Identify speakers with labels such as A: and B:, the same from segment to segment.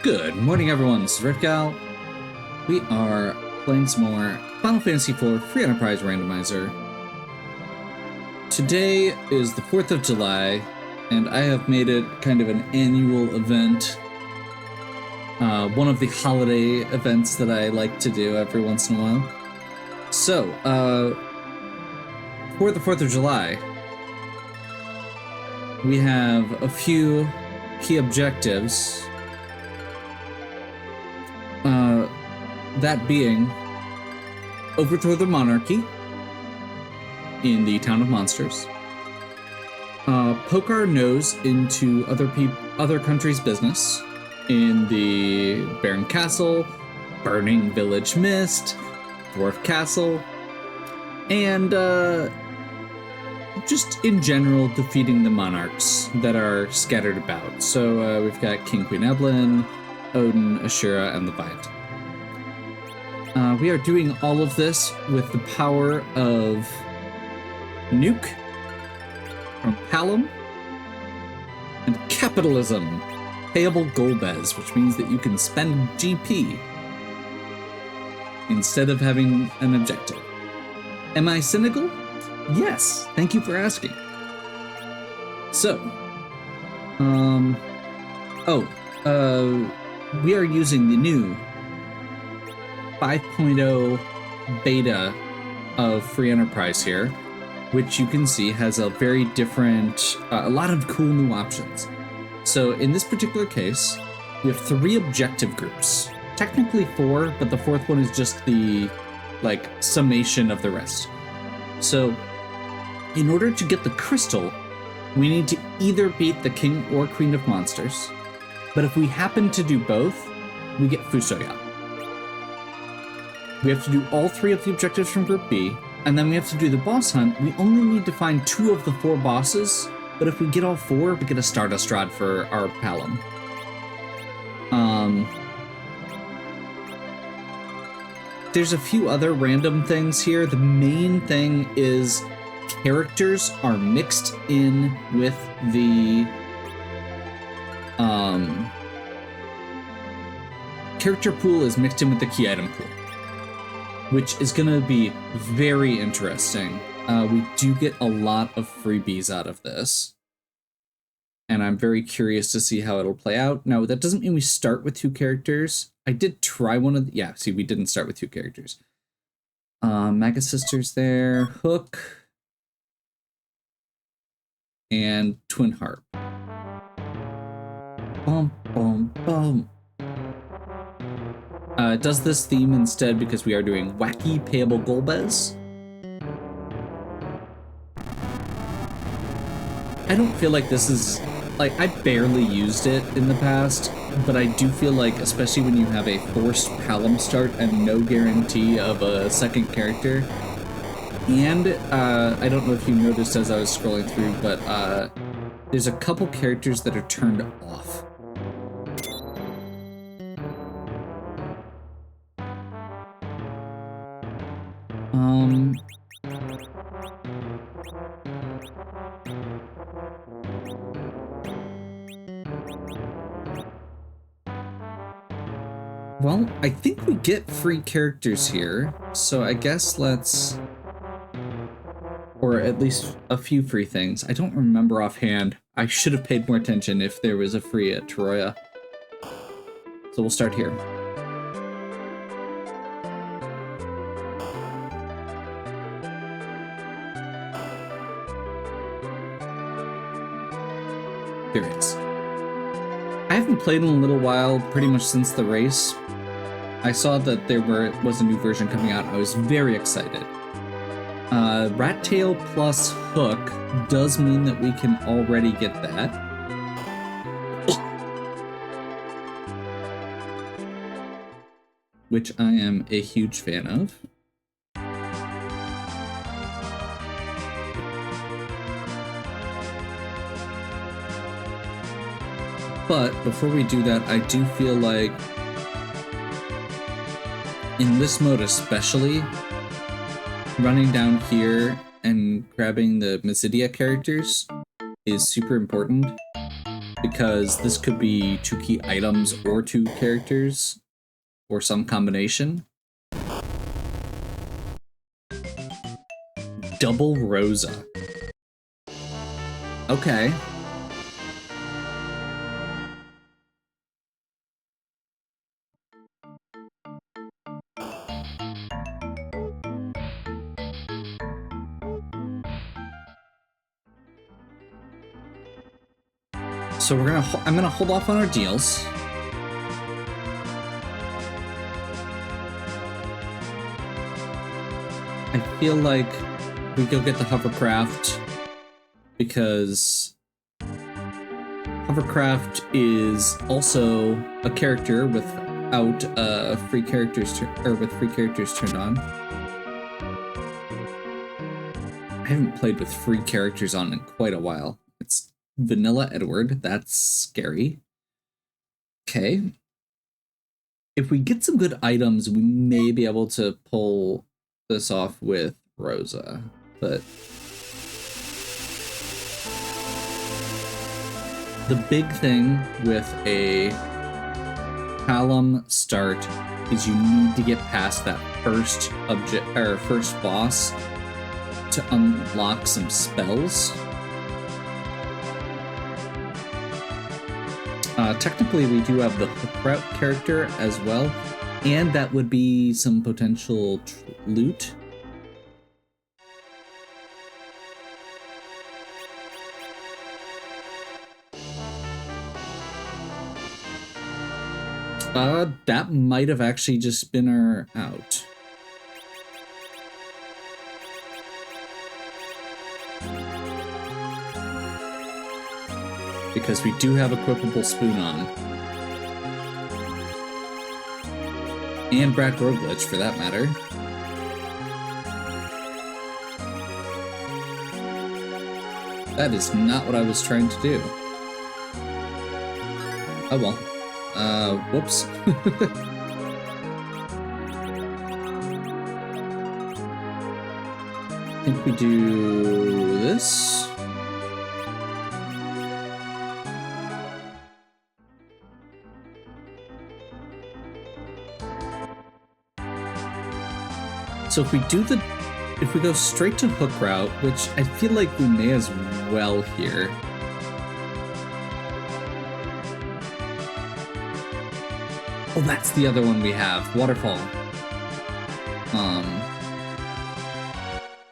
A: Good morning, everyone. This is Merica. We are playing some more Final Fantasy IV Free Enterprise Randomizer. Today is the 4th of July, and I have made it kind of an annual event. One of the holiday events that I like to do every once in a while. So, for the 4th of July, we have a few key objectives. That being overthrow the monarchy in the town of monsters, poke our nose into other countries' business in the Baron Castle, Burning Village Mist, Dwarf Castle, and just in general defeating the monarchs that are scattered about. So we've got King Queen Evelyn, Odin, Ashura, and Leviathan. We are doing all of this with the power of Nuke from Palom and capitalism, payable Golbez, which means that you can spend GP instead of having an objective. Am I cynical? Yes, thank you for asking. So, we are using the new 5.0 beta of Free Enterprise here, which you can see has a very different, a lot of cool new options. So in this particular case, we have 3 objective groups. Technically 4, but the 4th one is just the, summation of the rest. So in order to get the crystal, we need to either beat the King or Queen of Monsters, but if we happen to do both, we get Fusoya. We have to do all 3 of the objectives from Group B, and then we have to do the boss hunt. We only need to find 2 of the 4 bosses, but if we get all 4, we get a Stardust Rod for our Palom. There's a few other random things here. The main thing is characters are mixed in with the character pool is mixed in with the key item pool, which is going to be very interesting. We do get a lot of freebies out of this, and I'm very curious to see how it'll play out. Now, that doesn't mean we start with 2 characters. I did try one of the... Yeah, see, we didn't start with 2 characters. Mega Sisters there, Hook, and Twin Harp. Boom, boom, boom. It does this theme instead because we are doing wacky payable Golbez. I don't feel like this is... I barely used it in the past, but I do feel like, especially when you have a forced Palom start and no guarantee of a second character, and I don't know if you noticed as I was scrolling through, but there's a couple characters that are turned off. Well, I think we get free characters here, so I guess let's... Or at least a few free things. I don't remember offhand. I should have paid more attention if there was a free at Troya. So we'll start here. There it is. I haven't played in a little while, pretty much since the race. I saw that there was a new version coming out. I was very excited. Rat Tail plus Hook does mean that we can already get that. Which I am a huge fan of. But before we do that, I do feel like in this mode especially, running down here and grabbing the Mesidia characters is super important. because this could be 2 key items or 2 characters or some combination. Double Rosa. Okay. So I'm gonna hold off on our deals. I feel like we go get the hovercraft because hovercraft is also a character without free characters with free characters turned on. I haven't played with free characters on in quite a while. It's Vanilla Edward. That's scary. Okay. If we get some good items, we may be able to pull this off with Rosa, but the big thing with a Callum start is you need to get past that first boss to unlock some spells. Technically, we do have the hook route character as well, and that would be some potential loot. That might have actually just been our out. Because we do have equipable spoon on. And Brad Glitch, for that matter. That is not what I was trying to do. Oh well. Whoops. I think we do this. So if we go straight to hook route, which I feel like we may as well here. Oh, that's the other one we have, Waterfall.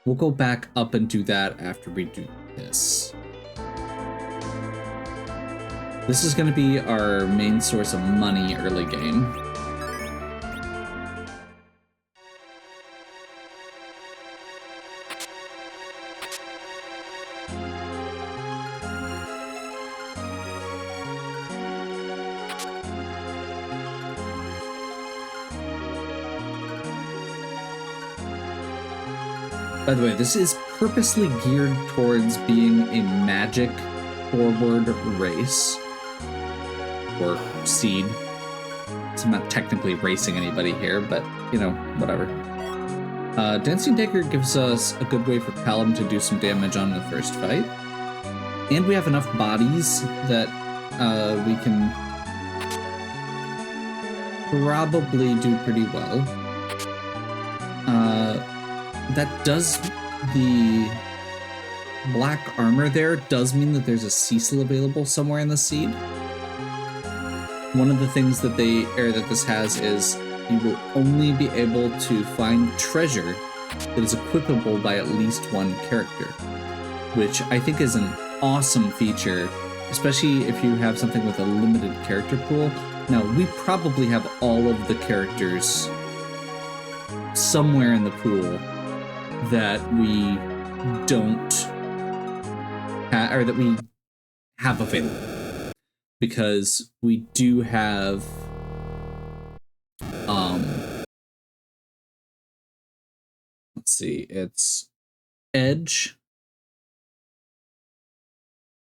A: We'll go back up and do that after we do this. This is going to be our main source of money early game. By the way, this is purposely geared towards being a magic forward race. Or seed. So I'm not technically racing anybody here, but, you know, whatever. Dancing Dagger gives us a good way for Callum to do some damage on the first fight. And we have enough bodies that we can probably do pretty well. That does, the black armor there does mean that there's a Cecil available somewhere in the seed. One of the things that this has is you will only be able to find treasure that is equipable by at least one character, which I think is an awesome feature, especially if you have something with a limited character pool. Now, we probably have all of the characters somewhere in the pool that we don't or that we have available, because we do have let's see, it's Edge,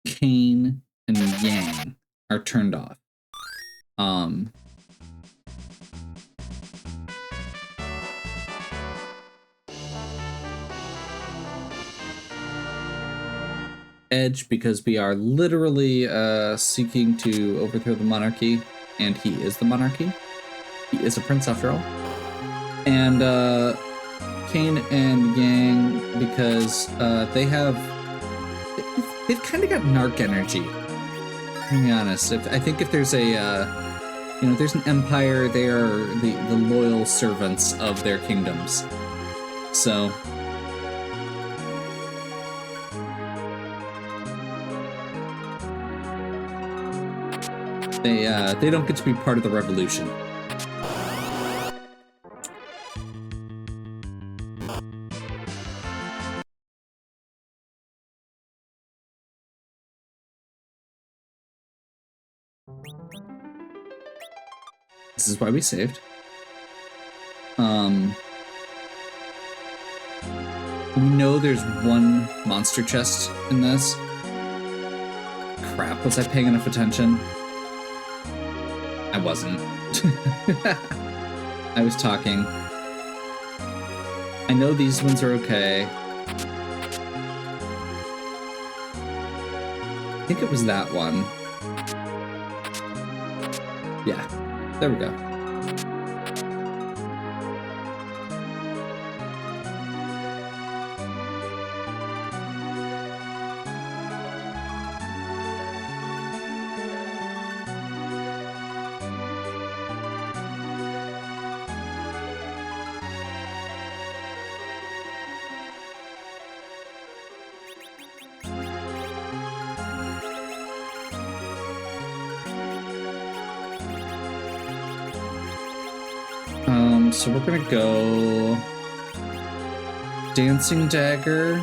A: Kane, and Yang are turned off. edge because we are literally seeking to overthrow the monarchy, and he is the monarchy. He is a prince after all. And Kane and Yang, because they've kind of got narc energy. To be honest, I think if there's there's an empire, they are the loyal servants of their kingdoms. So they don't get to be part of the revolution. This is why we saved. We know there's one monster chest in this. Crap, was I paying enough attention? I wasn't. I was talking. I know these ones are okay. I think it was that one. Yeah, there we go. So we're gonna go Dancing Dagger,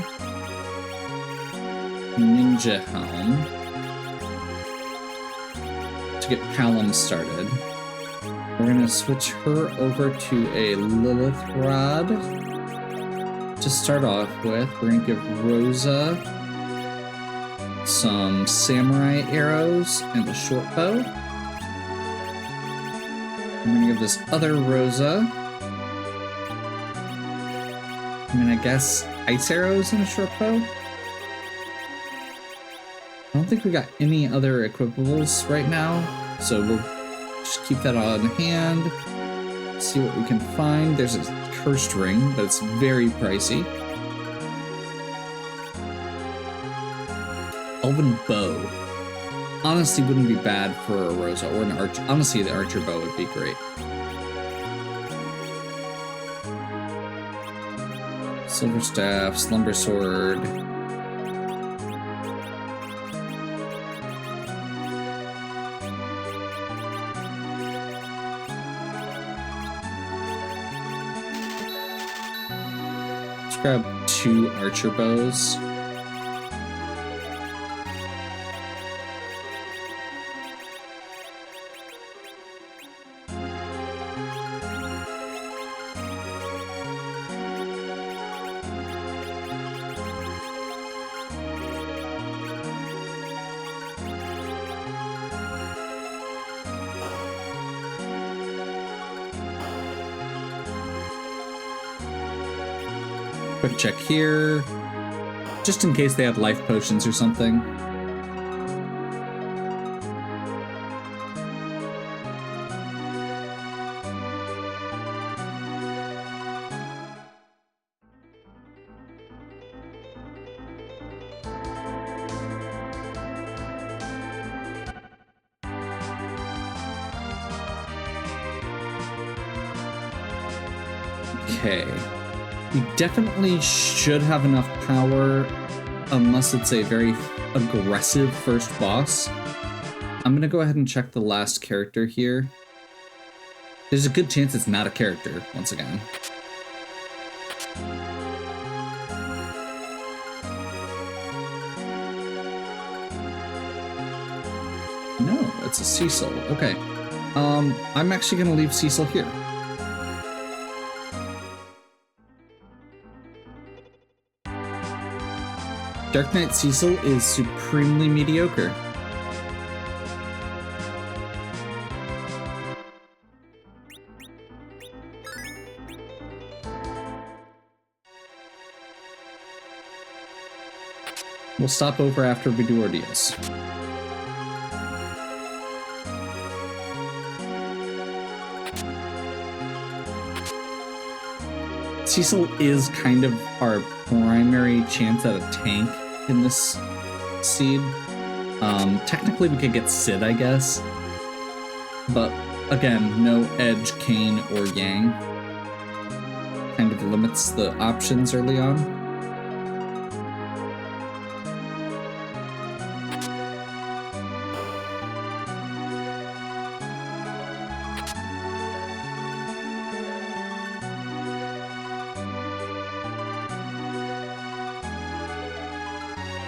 A: Ninja Helm to get Callum started. We're gonna switch her over to a Lilith Rod to start off with. We're gonna give Rosa some Samurai Arrows and a short bow. I'm gonna give this other Rosa, I guess, ice arrows and a short bow. I don't think we got any other equipables right now, so we'll just keep that on hand, see what we can find. There's a cursed ring, but it's very pricey. Elven bow. Honestly, wouldn't be bad for a Rosa or an archer. Honestly, the archer bow would be great. Silver staff, slumber sword. Let's grab 2 archer bows. Quick check here, just in case they have life potions or something. Okay. We definitely should have enough power, unless it's a very aggressive first boss. I'm gonna go ahead and check the last character here. There's a good chance it's not a character, once again. No, it's a Cecil. Okay. I'm actually gonna leave Cecil here. Dark Knight Cecil is supremely mediocre. We'll stop over after we do our deals. Cecil is kind of our primary chance at a tank in this seed. Technically we could get Sid, I guess. But again, no Edge, Kane, or Yang. Kind of limits the options early on.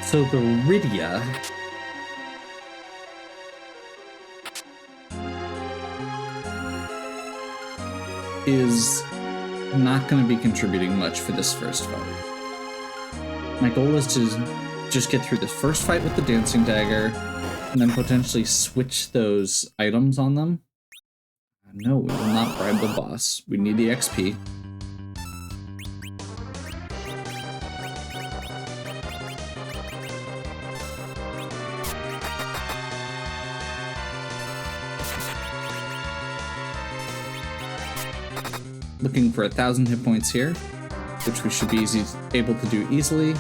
A: So the Rydia is not going to be contributing much for this first fight. My goal is to just get through the first fight with the Dancing Dagger and then potentially switch those items on them. No, we will not bribe the boss. We need the XP. Looking for 1,000 hit points here, which we should be able to do easily.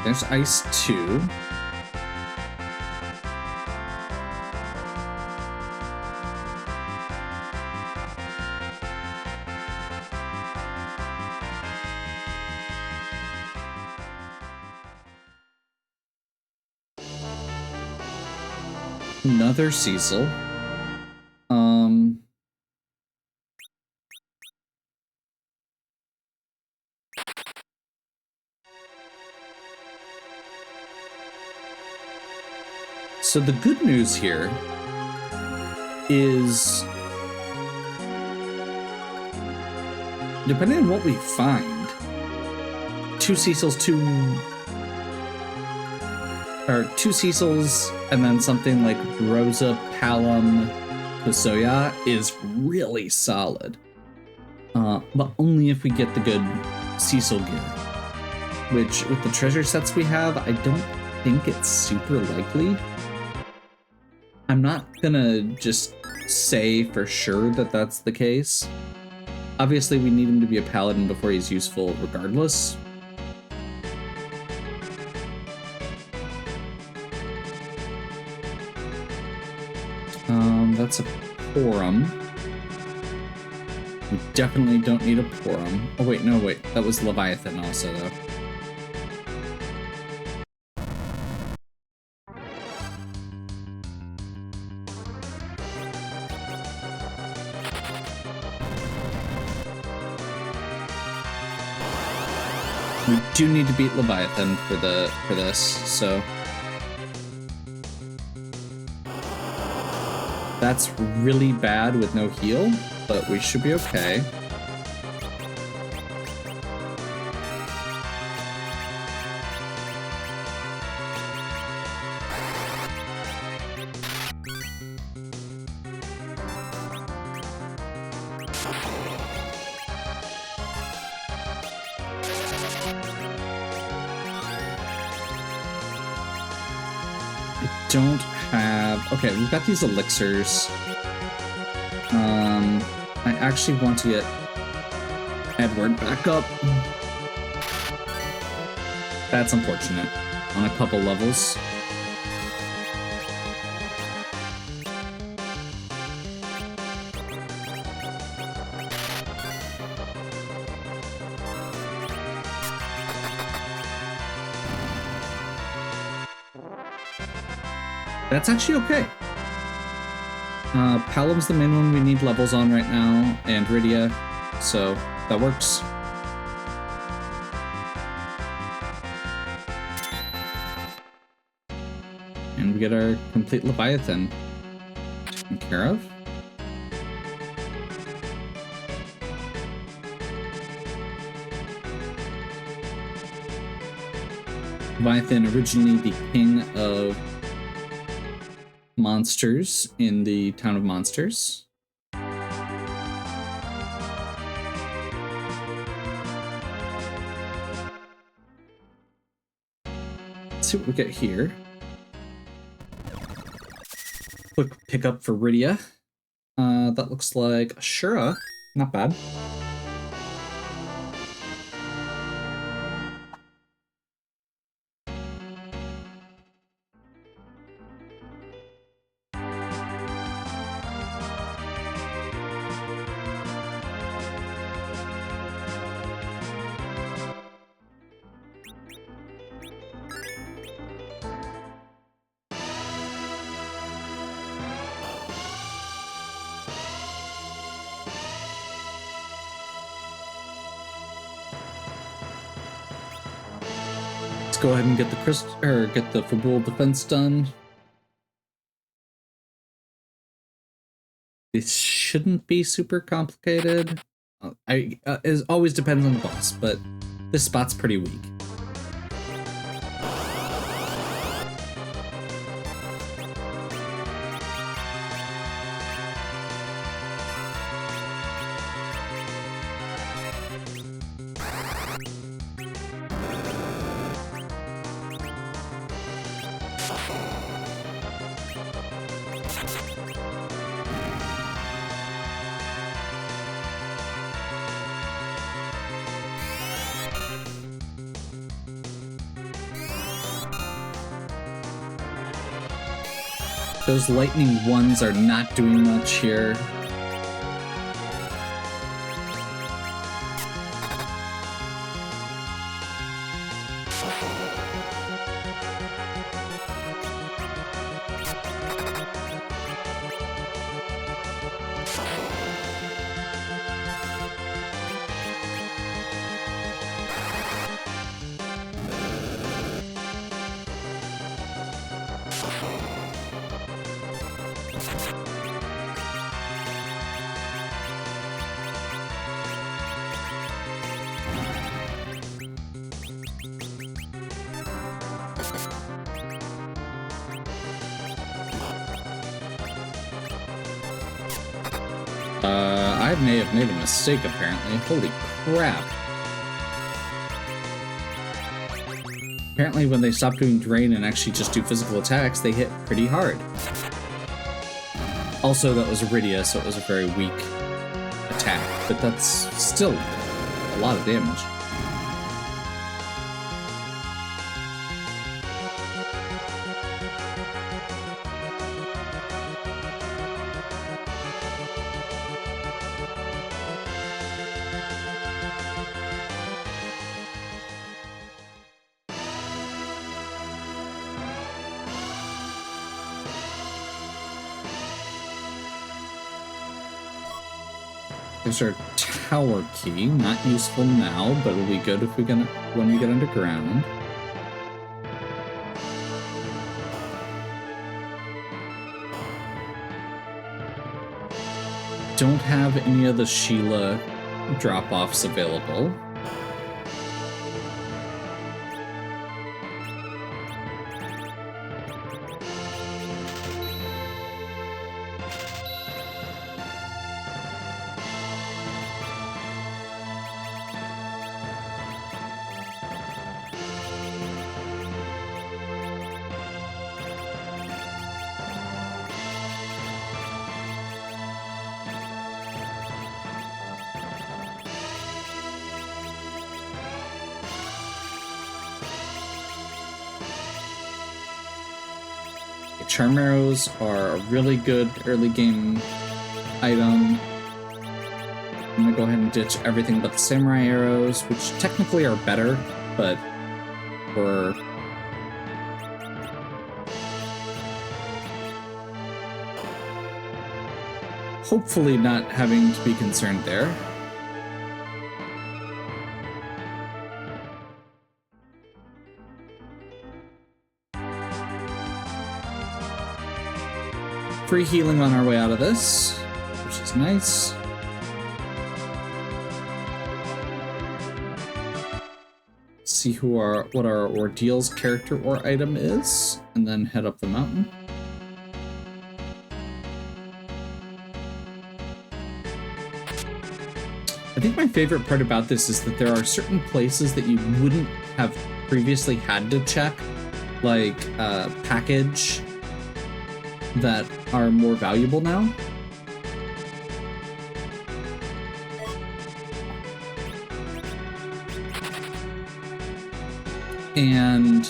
A: There's Ice 2. Another Cecil. So the good news here is, depending on what we find, 2 Cecils, 2 Cecils, and then something like Rosa, Palom, Kosoya is really solid. But only if we get the good Cecil gear. Which, with the treasure sets we have, I don't think it's super likely. I'm not gonna just say for sure that that's the case. Obviously, we need him to be a paladin before he's useful regardless. That's a Porum. We definitely don't need a Porum. Oh wait, no wait, that was Leviathan also though. We do need to beat Leviathan for this, so that's really bad with no heal, but we should be okay. Don't have... Okay, we've got these elixirs. I actually want to get Edward back up. That's unfortunate on a couple levels. That's actually okay. Palom's the main one we need levels on right now, and Rydia, so that works. And we get our complete Leviathan taken care of. Leviathan, originally the king of monsters in the Town of Monsters. Let's see what we get here. Quick pickup for Rydia. That looks like Ashura. Not bad. Go ahead and get the Fabul defense done. This shouldn't be super complicated. It always depends on the boss, but this spot's pretty weak. Those lightning ones are not doing much here. I may have made a mistake, apparently. Holy crap. Apparently when they stop doing drain and actually just do physical attacks, they hit pretty hard. Also, that was Rydia, so it was a very weak attack, but that's still a lot of damage. There's our tower key, not useful now, but it'll be good if when we get underground. Don't have any of the Sheila drop-offs available. Charm arrows are a really good early game item. I'm gonna go ahead and ditch everything but the samurai arrows, which technically are better, but we're hopefully not having to be concerned there. Free healing on our way out of this, which is nice. See what our Ordeals character or item is, and then head up the mountain. I think my favorite part about this is that there are certain places that you wouldn't have previously had to check, like package, that are more valuable now. And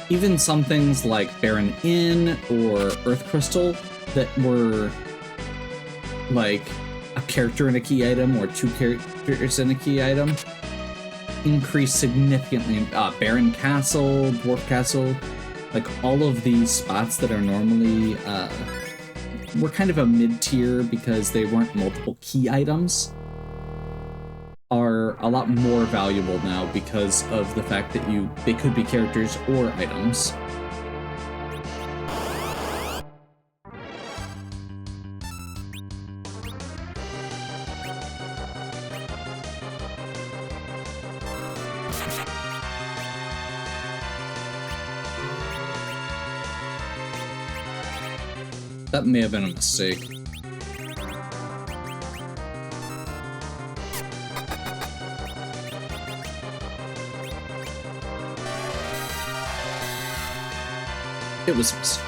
A: even some things like Barren Inn or Earth Crystal that were like a character and a key item or two characters and a key item increased significantly. Barren Castle, Dwarf Castle, like all of these spots that are normally were kind of a mid-tier because they weren't multiple key items, are a lot more valuable now because of the fact that they could be characters or items. That may have been a mistake. It was a mistake.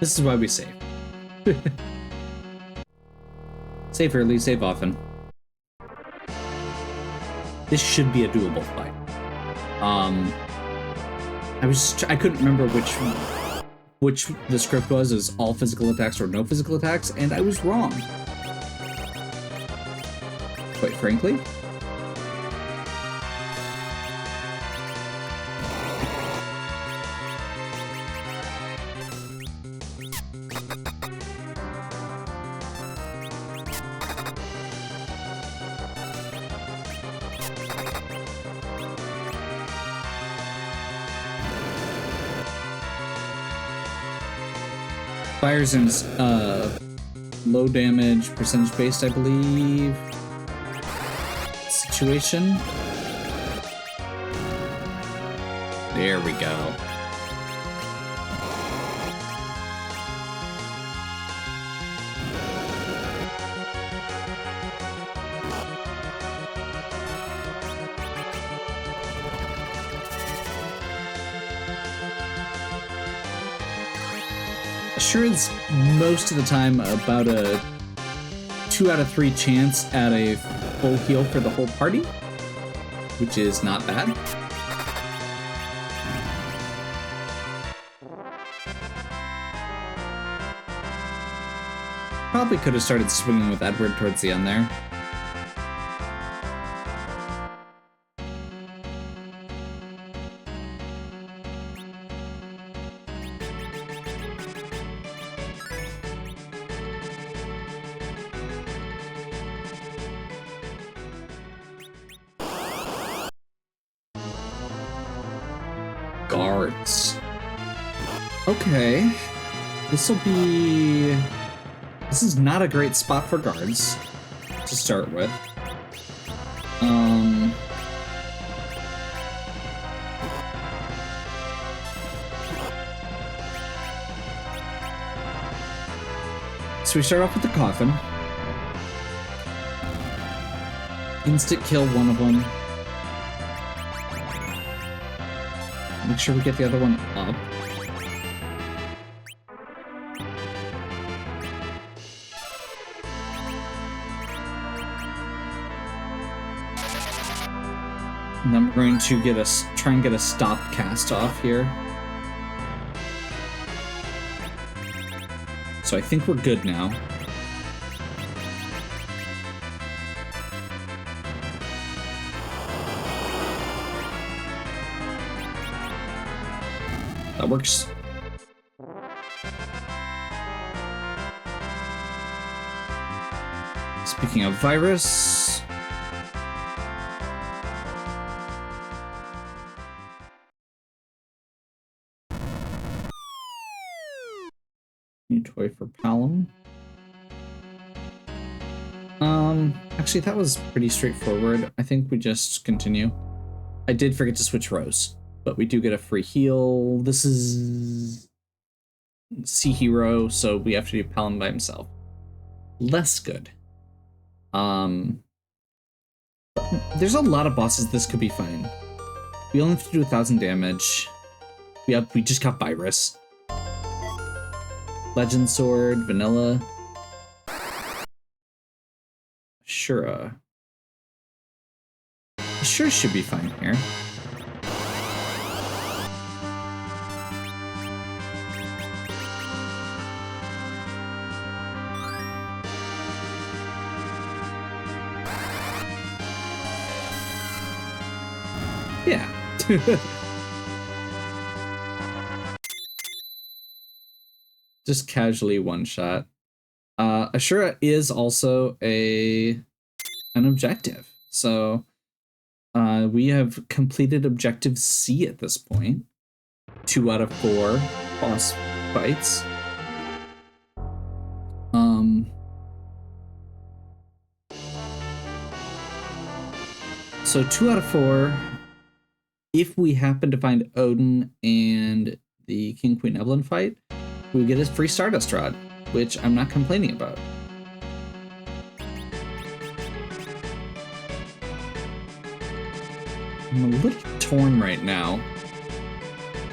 A: This is why we save. Save early, save often. This should be a doable fight. I couldn't remember which the script was, as all physical attacks or no physical attacks, and I was wrong. Quite frankly. Fires in low damage, percentage based, I believe. Situation. There we go. Sure, it's most of the time about a 2 out of 3 chance at a full heal for the whole party, which is not bad. Probably could have started swinging with Edward towards the end there. Guards. Okay. This is not a great spot for guards to start with. So we start off with the coffin. Instant kill one of them. Make sure we get the other one up. And then we're going to try and get a stop cast off here. So I think we're good now. That works. Speaking of virus, new toy for Palom. Actually, that was pretty straightforward. I think we just continue. I did forget to switch rows. but we do get a free heal. This is Sea Hero, so we have to do Paladin by himself. Less good. There's a lot of bosses this could be fine. We only have to do 1,000 damage. We just got Virus. Legend Sword, Vanilla. Sure. Sure should be fine here. Yeah. Just casually one shot. Ashura is also an objective. So we have completed objective C at this point. 2 out of 4 boss fights. So 2 out of 4. If we happen to find Odin and the King Queen Evelyn fight, we get a free Stardust Rod, which I'm not complaining about. I'm a little torn right now.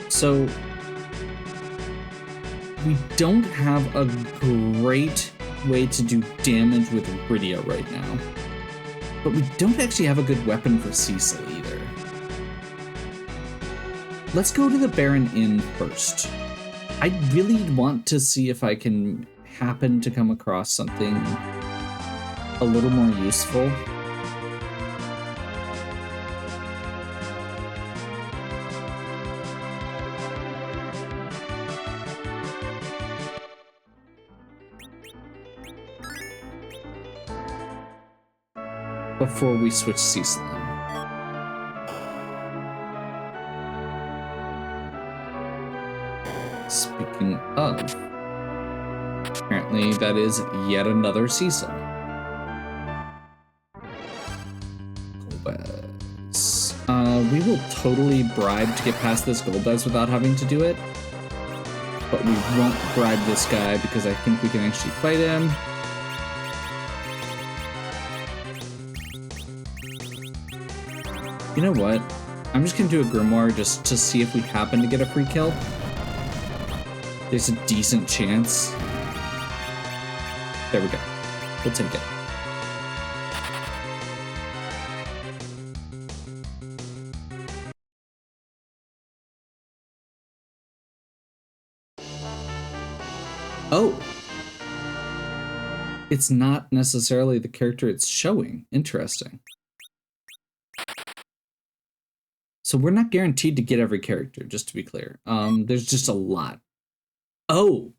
A: So we don't have a great way to do damage with Rydia right now. But we don't actually have a good weapon for Cecil either. Let's go to the Baron Inn first. I really want to see if I can happen to come across something a little more useful. Before we switch Cecil in. Speaking of, apparently that is yet another Cecil. Golbez. We will totally bribe to get past this Golbez without having to do it. But we won't bribe this guy because I think we can actually fight him. You know what? I'm just gonna do a Grimoire just to see if we happen to get a free kill. There's a decent chance. There we go. We'll take it. Oh! It's not necessarily the character it's showing. Interesting. So we're not guaranteed to get every character, just to be clear. There's just a lot. Oh,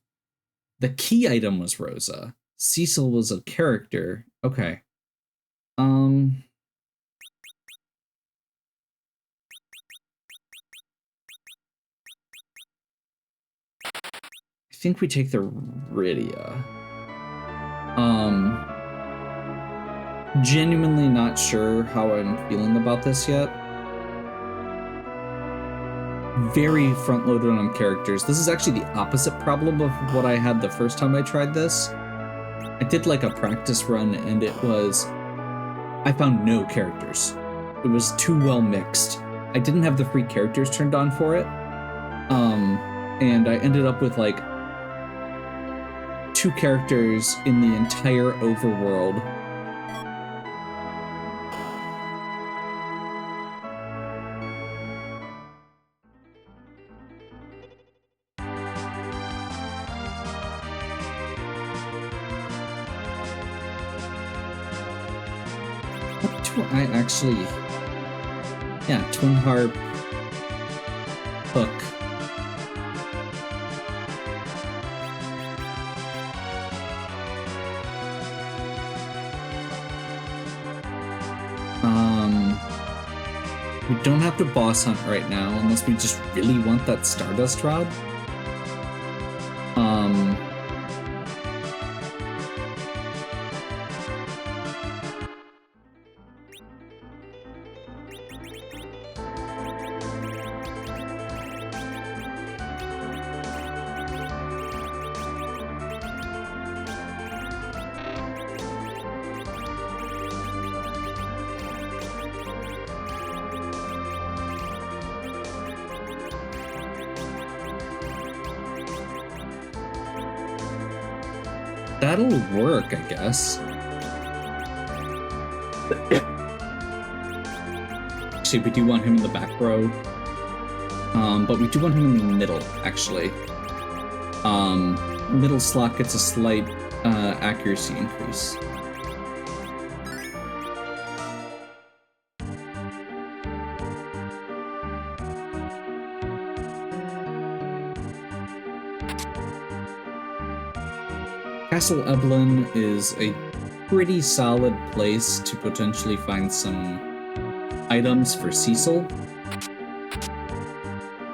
A: the key item was Rosa. Cecil was a character. Okay. I think we take the Rydia. Genuinely not sure how I'm feeling about this yet. Very front-loaded on characters. This is actually the opposite problem of what I had the first time I tried this. I did like a practice run and it was... I found no characters. It was too well mixed. I didn't have the free characters turned on for it. And I ended up with like 2 characters in the entire overworld. I actually, yeah, Twin Harp, Hook. We don't have to boss hunt right now unless we just really want that Stardust Rod. That'll work, I guess. Actually, we do want him in the back row. But we do want him in the middle, actually. Middle slot gets a slight accuracy increase. Castle Evelyn is a pretty solid place to potentially find some items for Cecil.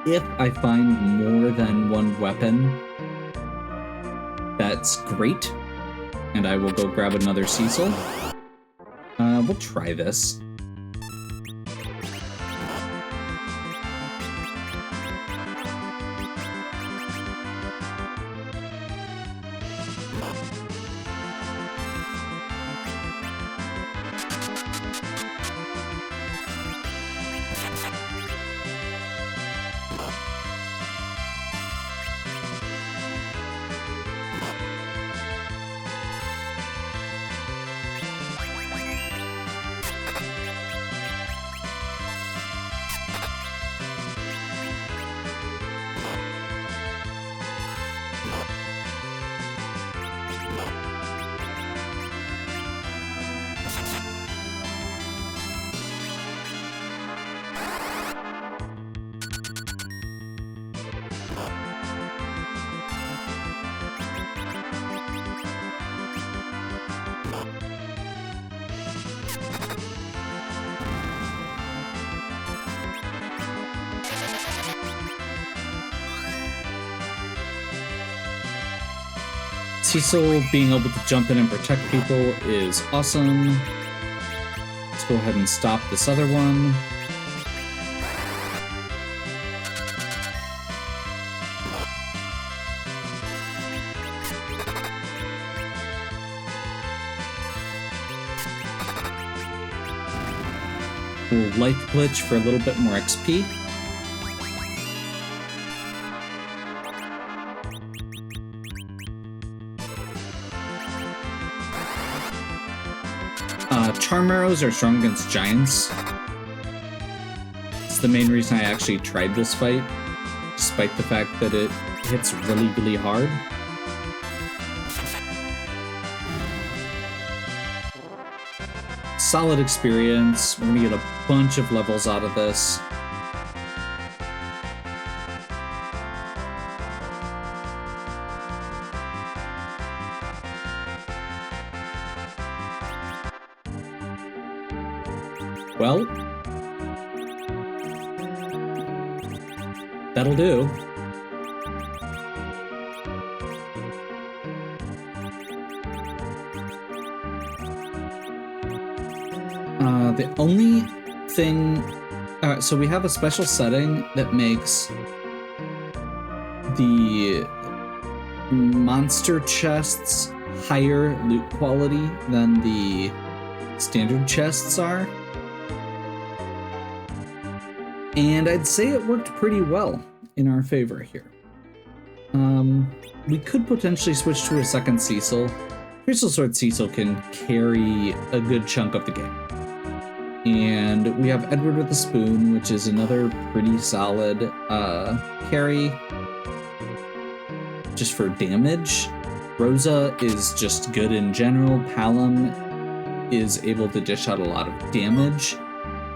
A: If I find more than one weapon, that's great, and I will go grab another Cecil. We'll try this. Cecil being able to jump in and protect people is awesome. Let's go ahead and stop this other one. We'll life glitch for a little bit more XP. Charm arrows are strong against giants. It's the main reason I actually tried this fight, despite the fact that it hits really, really hard. Solid experience. We're gonna get a bunch of levels out of this. Well, that'll do. The only thing... so we have a special setting that makes the monster chests higher loot quality than the standard chests are. And I'd say it worked pretty well in our favor here. We could potentially switch to a second Cecil. Crystal Sword Cecil can carry a good chunk of the game. And we have Edward with the Spoon, which is another pretty solid carry just for damage. Rosa is just good in general. Palom is able to dish out a lot of damage.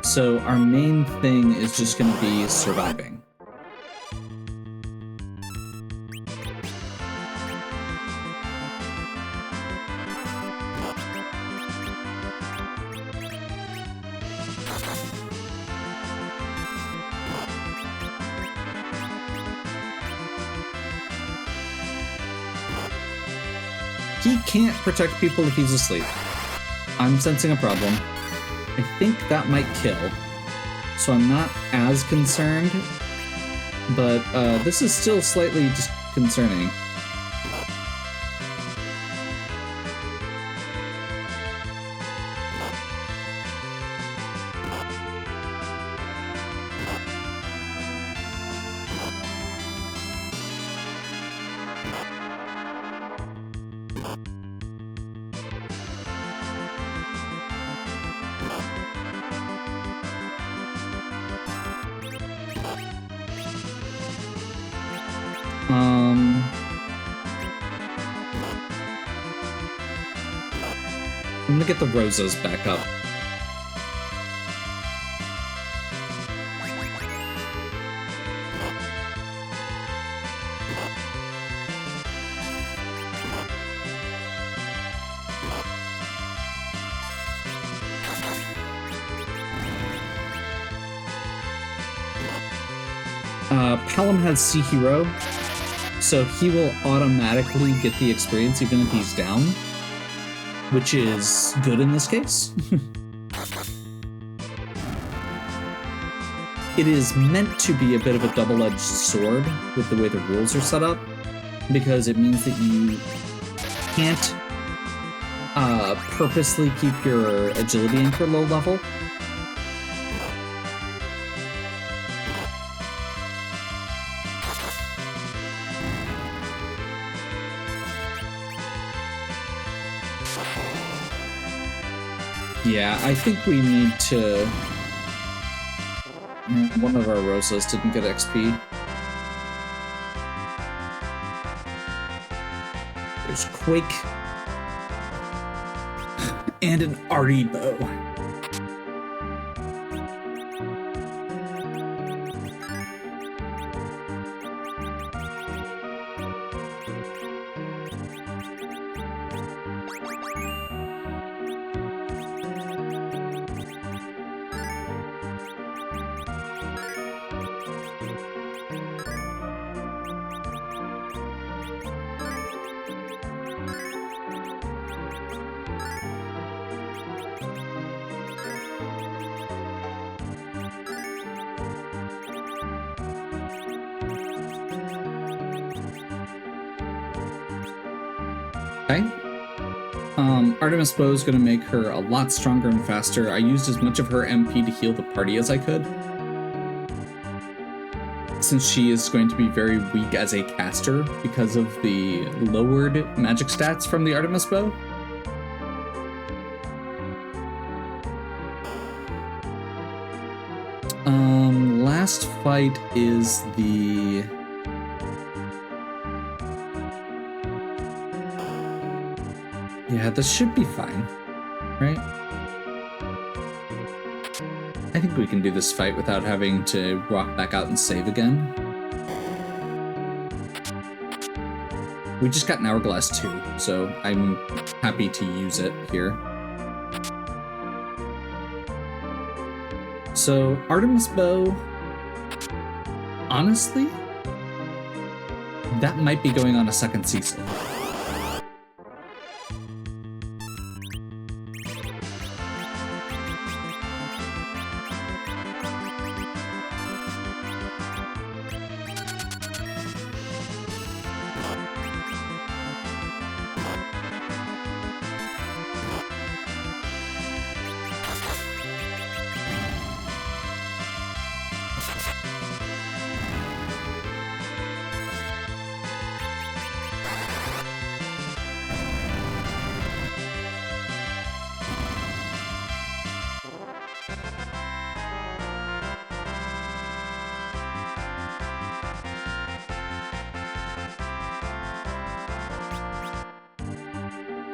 A: So our main thing is just going to be surviving. He can't protect people if he's asleep. I'm sensing a problem. I think that might kill, so I'm not as concerned, but this is still slightly disconcerting. I'm gonna get the Rosas back up. Palom has Sea Hero, so he will automatically get the experience even if he's down, which is good in this case. It is meant to be a bit of a double-edged sword with the way the rules are set up, because it means that you can't purposely keep your agility anchor low level. Yeah, I think we need to... One of our Rosas didn't get XP. There's Quake. And an Arty Bow. Okay. Artemis Bow is going to make her a lot stronger and faster. I used as much of her MP to heal the party as I could, since she is going to be very weak as a caster because of the lowered magic stats from the Artemis Bow. Last fight is the... Yeah, this should be fine, right? I think we can do this fight without having to walk back out and save again. We just got an Hourglass 2, so I'm happy to use it here. So, Artemis Bow, honestly, that might be going on a second Cecil.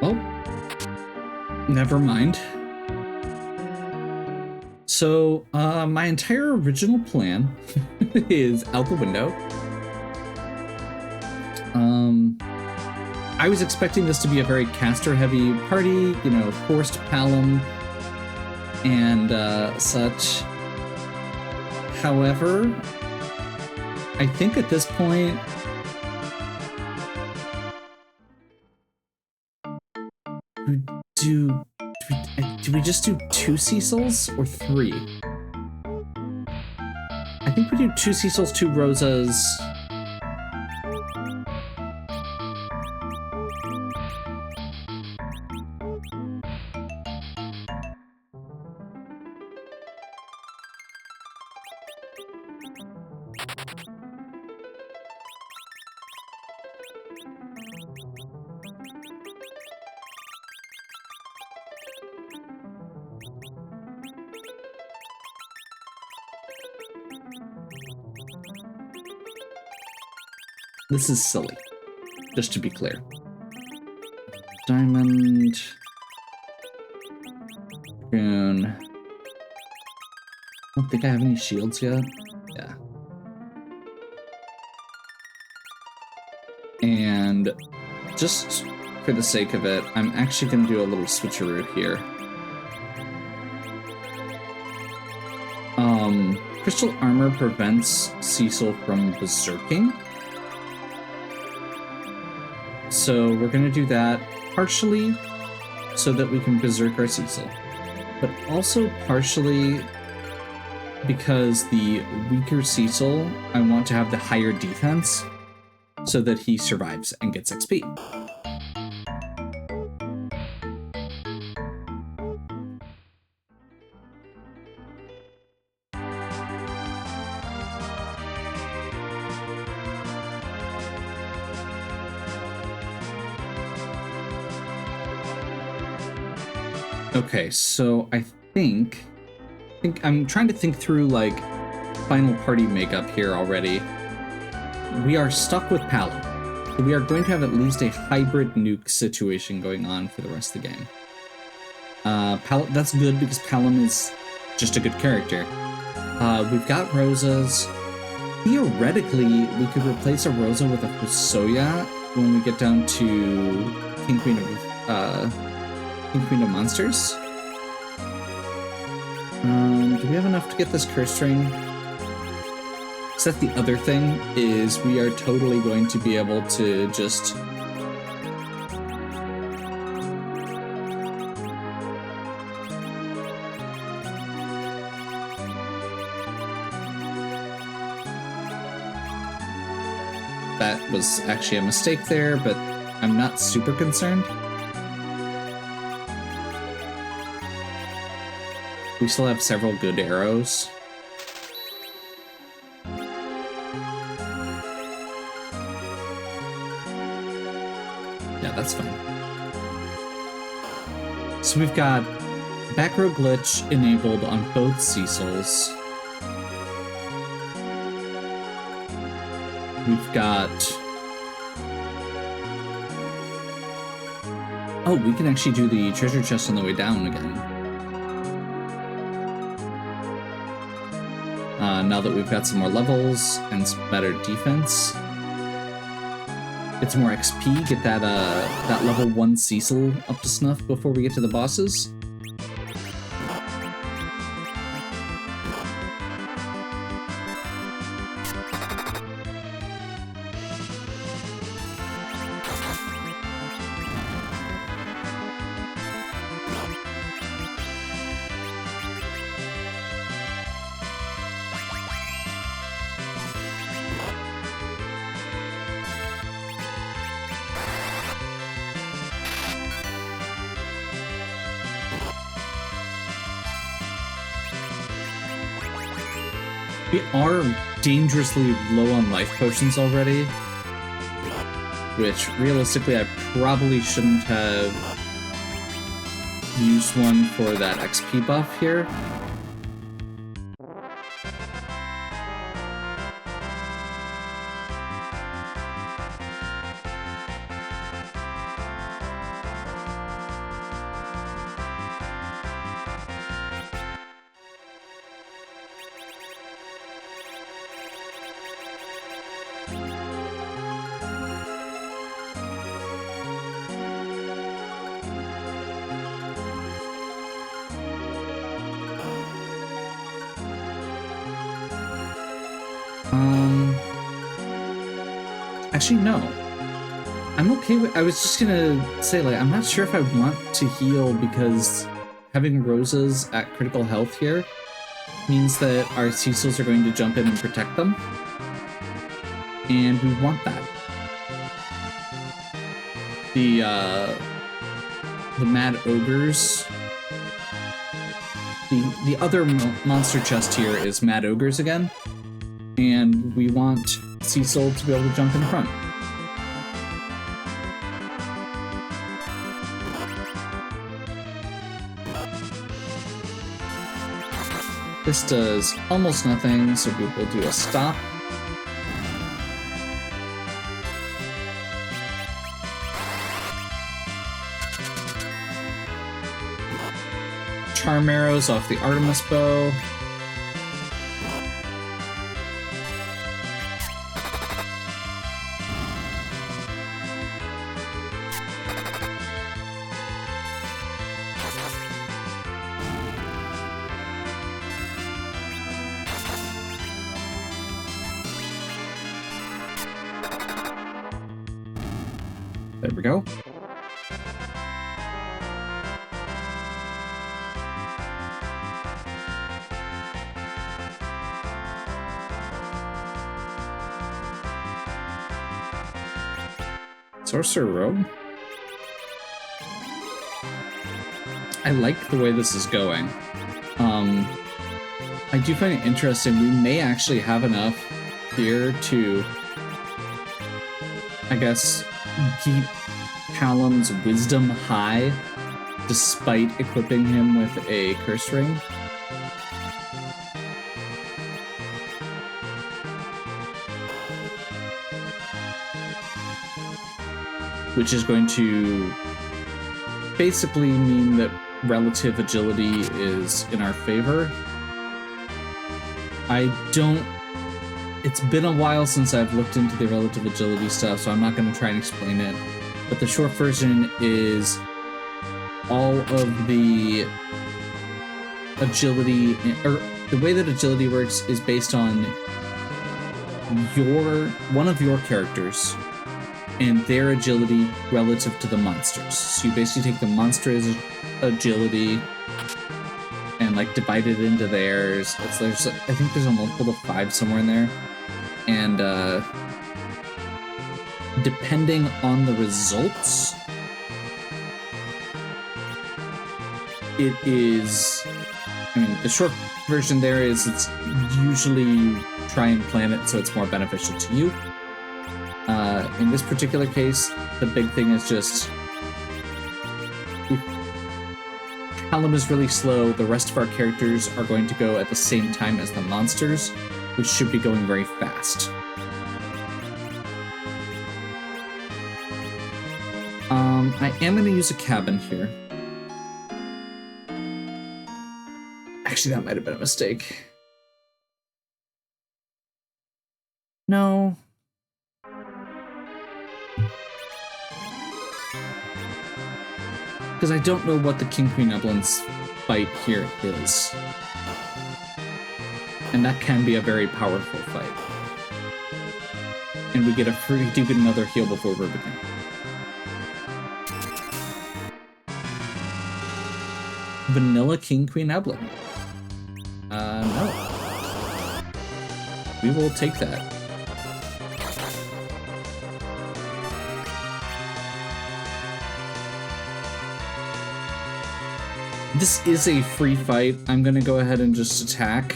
A: Well, never mind. So, my entire original plan is out the window. I was expecting this to be a very caster-heavy party, you know, forced Palom and such. However, I think at this point, do we just do 2 Cecils or 3? I think we do 2 Cecils, 2 Rosas. This is silly, just to be clear. Diamond. Rune. I don't think I have any shields yet. Yeah. And just for the sake of it, I'm actually going to do a little switcheroo here. Crystal armor prevents Cecil from berserking. So we're going to do that partially so that we can berserk our Cecil, but also partially because the weaker Cecil, I want to have the higher defense so that he survives and gets XP. Okay, so I think I'm trying to think through like final party makeup here already. We are stuck with Palom. So we are going to have at least a hybrid nuke situation going on for the rest of the game. That's good because Palom is just a good character. We've got Rosas. Theoretically, we could replace a Rosa with a Fusoya when we get down to King Queen of Monsters. Do we have enough to get this curse ring? Because that's the other thing, is we are totally going to be able to just... That was actually a mistake there, but I'm not super concerned. We still have several good arrows. Yeah, that's fine. So we've got back row glitch enabled on both Cecils. We've got... Oh, we can actually do the treasure chest on the way down again. Now that we've got some more levels and some better defense. Get some more XP, get that level 1 Cecil up to snuff before we get to the bosses. We are dangerously low on life potions already, which realistically I probably shouldn't have used one for that XP buff here. Actually, no. I'm okay with... I was just gonna say, like, I'm not sure if I want to heal because having Rosas at critical health here means that our Cecils are going to jump in and protect them. And we want that. The Mad Ogres... The other monster chest here is Mad Ogres again. And we want Cecil to be able to jump in front. This does almost nothing, so we will do a stop. charm arrows off the Artemis bow. There we go. Sorcerer Rogue. I like the way this is going. I do find it interesting. We may actually have enough here to, I guess, keep Callum's wisdom high despite equipping him with a curse ring. Which is going to basically mean that relative agility is in our favor. It's been a while since I've looked into the relative agility stuff, so I'm not going to try and explain it. But the short version is all of the agility, or the way that agility works is based on one of your characters and their agility relative to the monsters. So you basically take the monster's agility and like divide it into theirs. I think there's a multiple of 5 somewhere in there. And depending on the results, it is, the short version there is it's usually try and plan it so it's more beneficial to you. In this particular case, the big thing is just if Callum is really slow, the rest of our characters are going to go at the same time as the monsters, which should be going very fast. I am going to use a cabin here. Actually, that might have been a mistake. No. Because I don't know what the King Queen Eblin's fight here is. And that can be a very powerful fight. And we do get another heal before we're beginning. Vanilla King Queen Eblin. No. We will take that. This is a free fight. I'm gonna go ahead and just attack.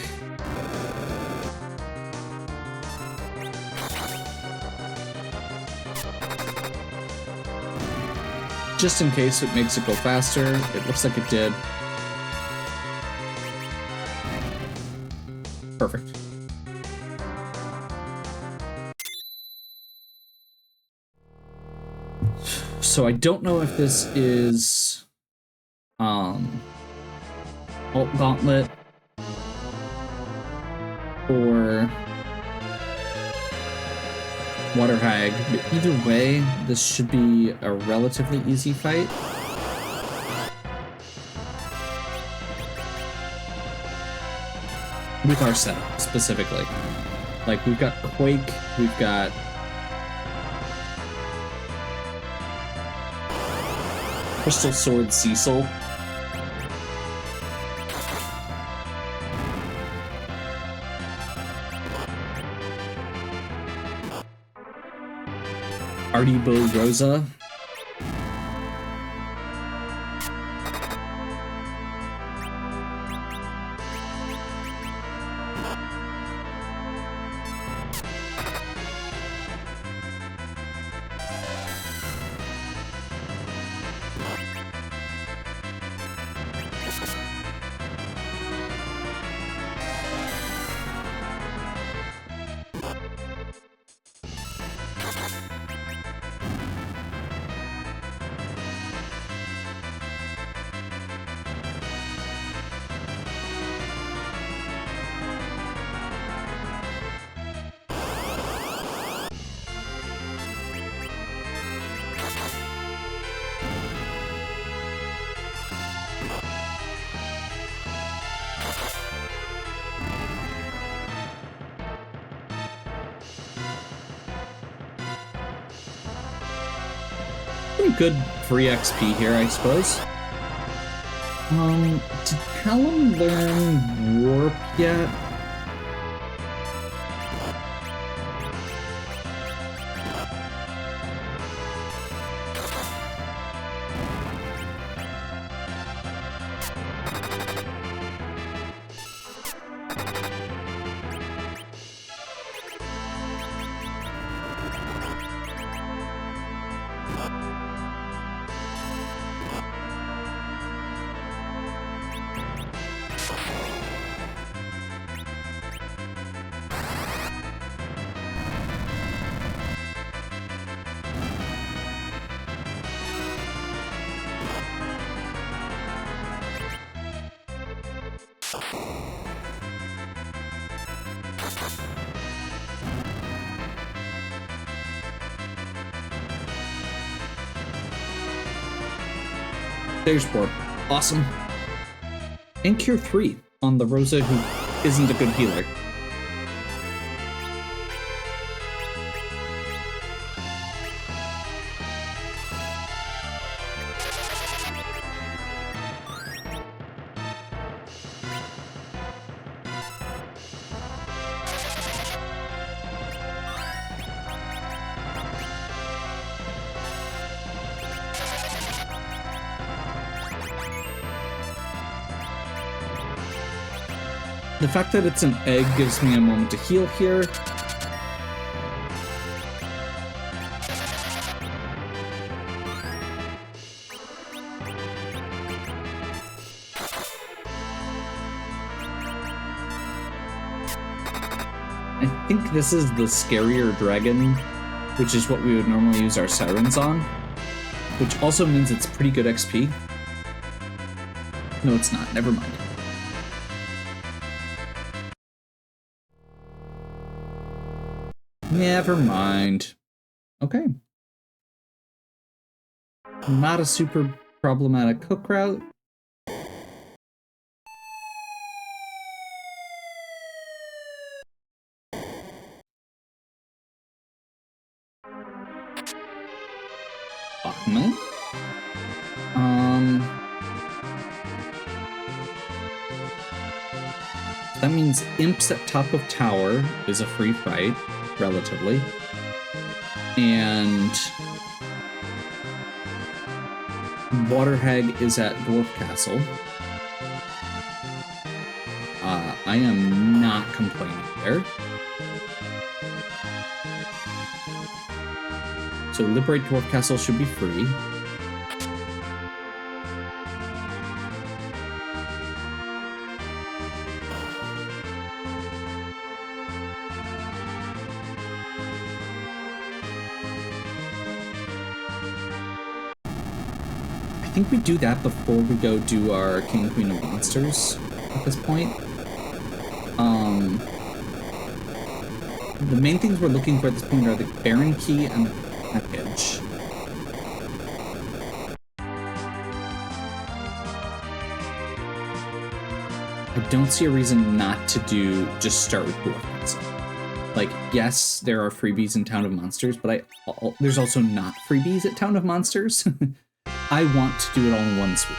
A: Just in case it makes it go faster. It looks like it did. Perfect. So I don't know if this is Alt Gauntlet or Water Hag, but either way, this should be a relatively easy fight. With our setup, specifically. Like, we've got Quake, we've got Crystal Sword Cecil. Artie Bow Rosa. Some good free XP here, I suppose. Did Callum learn Warp yet? There's Borb. Awesome. And Cure 3 on the Rosa who isn't a good healer. The fact that it's an egg gives me a moment to heal here. I think this is the scarier dragon, which is what we would normally use our sirens on, which also means it's pretty good XP. No, it's not. Never mind. Never mind. Okay. Not a super problematic hook route. Bachman. That means Imps at top of tower is a free fight. Relatively. And Water Hag is at Dwarf Castle. I am not complaining there. So Liberate Dwarf Castle should be free. I think we do that before we go do our King and Queen of Monsters at this point. The main things we're looking for at this point are the Baron Key and the package. I don't see a reason not to just start with Dwarf Castle. Like, yes, there are freebies in Town of Monsters, but there's also not freebies at Town of Monsters. I want to do it all in one sweep.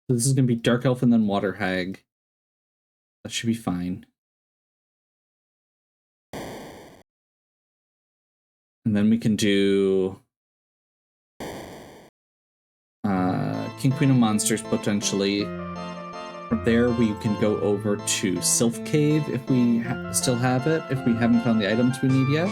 A: So this is going to be Dark Elf and then Water Hag. That should be fine. And then we can do King Queen of Monsters potentially. From there, we can go over to Sylph Cave if we still have it, if we haven't found the items we need yet.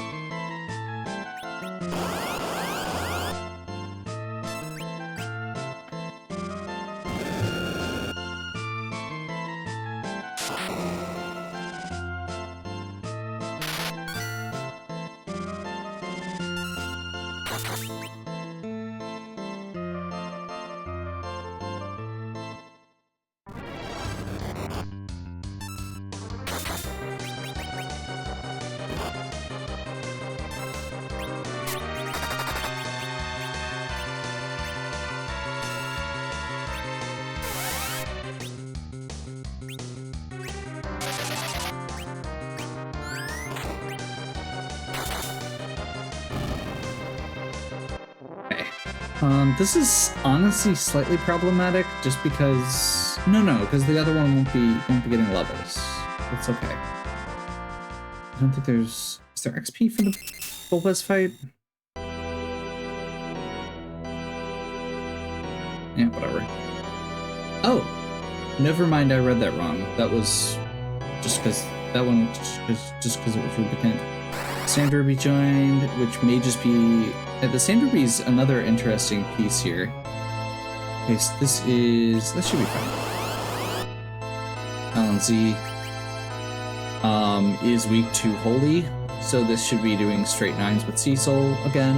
A: This is honestly slightly problematic just because because the other one won't be getting levels. It's okay. I don't think is there XP for the full boss fight? Yeah, whatever. Oh, never mind, I read that wrong. That was just because that one just because it was Rubicant. Sand Ruby joined, which may just be the Sand Ruby is another interesting piece here. Okay, so this should be fine. Alan Z is weak to Holy, so this should be doing straight 9s with Cecil again.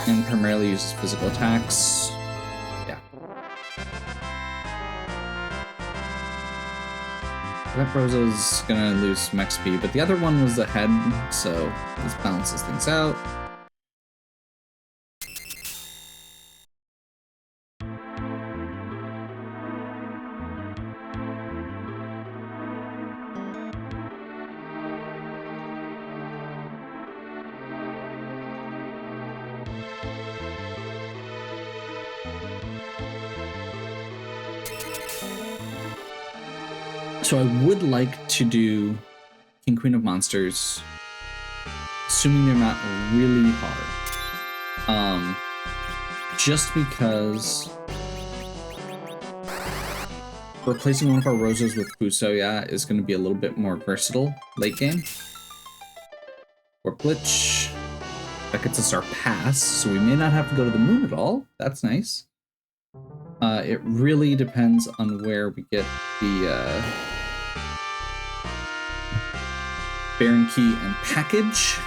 A: And primarily uses physical attacks. Yeah. That Rosa's gonna lose some XP, but the other one was the head, so this balances things out. So I would like to do King Queen of Monsters, assuming they're not really hard. Just because replacing one of our Rosas with Fusoya is going to be a little bit more versatile late game. Or Glitch. That gets us our pass, so we may not have to go to the moon at all. That's nice. It really depends on where we get the Baron Key and package.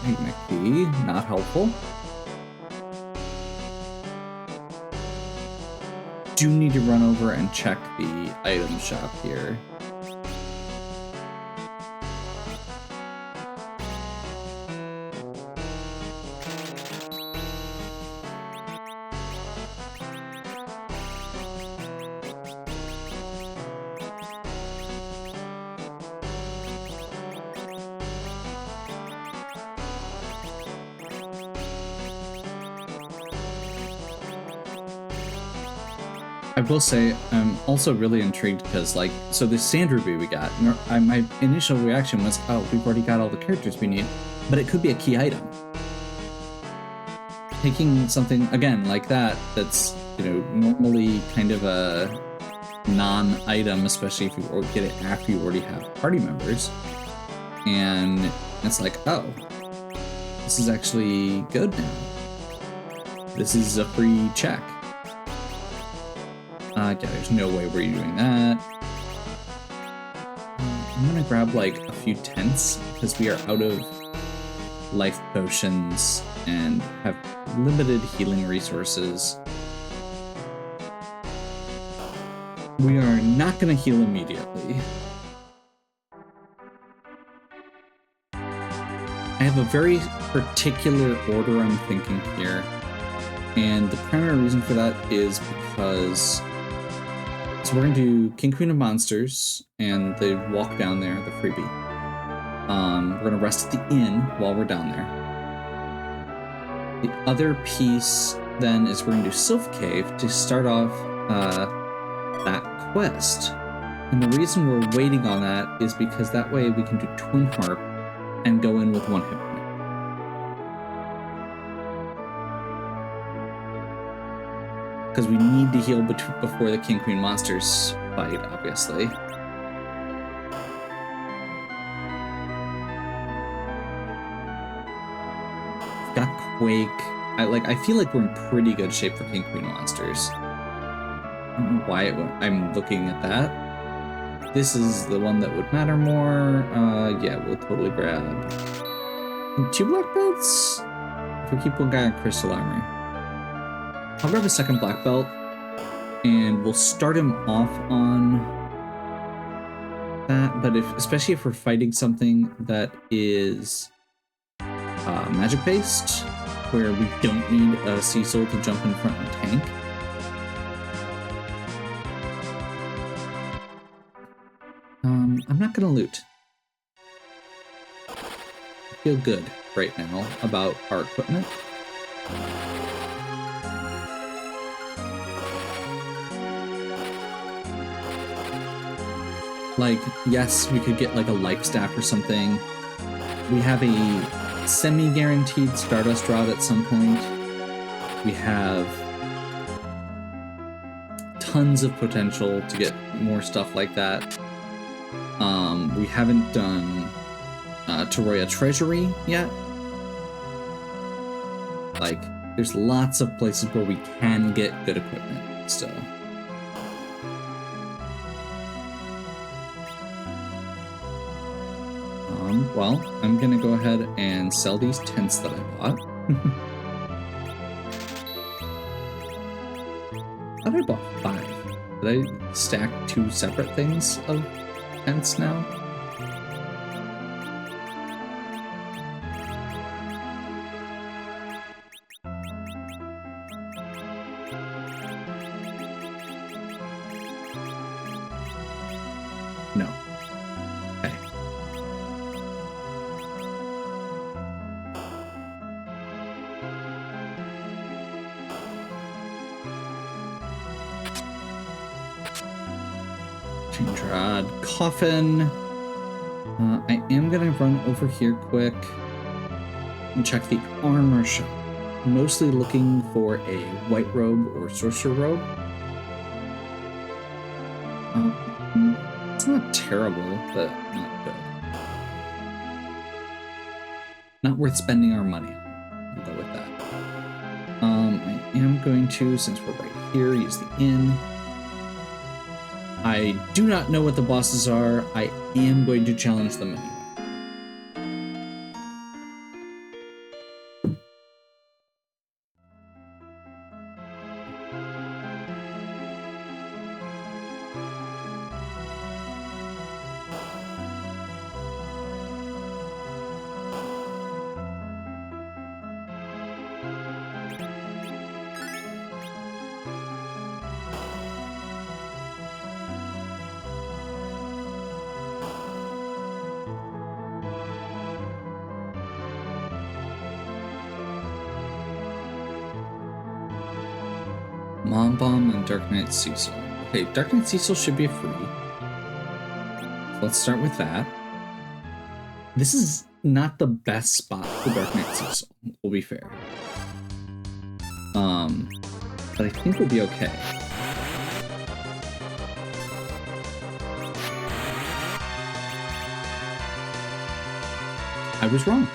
A: Magnet Key, not helpful. Do need to run over and check the item shop here. I will say, I'm also really intrigued because, like, so this Sand Ruby we got, my initial reaction was, oh, we've already got all the characters we need, but it could be a key item. Taking something, again, like that, that's, you know, normally kind of a non-item, especially if you get it after you already have party members, and it's like, oh, this is actually good now. This is a free check. Yeah, there's no way we're doing that. I'm gonna grab like a few tents because we are out of life potions and have limited healing resources. We are not gonna heal immediately. I have a very particular order I'm thinking here, and the primary reason for that is because so we're going to do King Queen of Monsters and the walk down there, the freebie. We're going to rest at the inn while we're down there. The other piece then is we're going to do Sylph Cave to start off that quest. And the reason we're waiting on that is because that way we can do Twin Harp and go in with 1 hit point. Because we need to heal before the King Queen Monsters fight, obviously. We've got Quake. I feel like we're in pretty good shape for King Queen Monsters. I don't know why I'm looking at that. This is the one that would matter more. Yeah, we'll totally grab 2 black belts. If we keep one guy on Crystal Armor. I'll grab a 2nd black belt, and we'll start him off on that, but especially if we're fighting something that is magic-based, where we don't need a Cecil to jump in front and tank. I'm not gonna loot. feel good right now about our equipment. Like, yes, we could get like a life staff or something. We have a semi-guaranteed Stardust Rod at some point. We have tons of potential to get more stuff like that. We haven't done Toroya Treasury yet. Like, there's lots of places where we can get good equipment still. Well, I'm gonna go ahead and sell these tents that I bought. I thought I bought 5. Did I stack 2 separate things of tents now? No. Okay. Change rod, coffin. I am gonna run over here quick and check the armor shop. Mostly looking for a white robe or sorcerer robe. It's not terrible, but not good. Not worth spending our money on. We'll go with that. I am going to, since we're right here, use the inn. I do not know what the bosses are. I am going to challenge them anyway. Mom Bomb and Dark Knight Cecil. Okay, Dark Knight Cecil should be free. So let's start with that. This is not the best spot for Dark Knight Cecil, we'll be fair. But I think we'll be okay. I was wrong.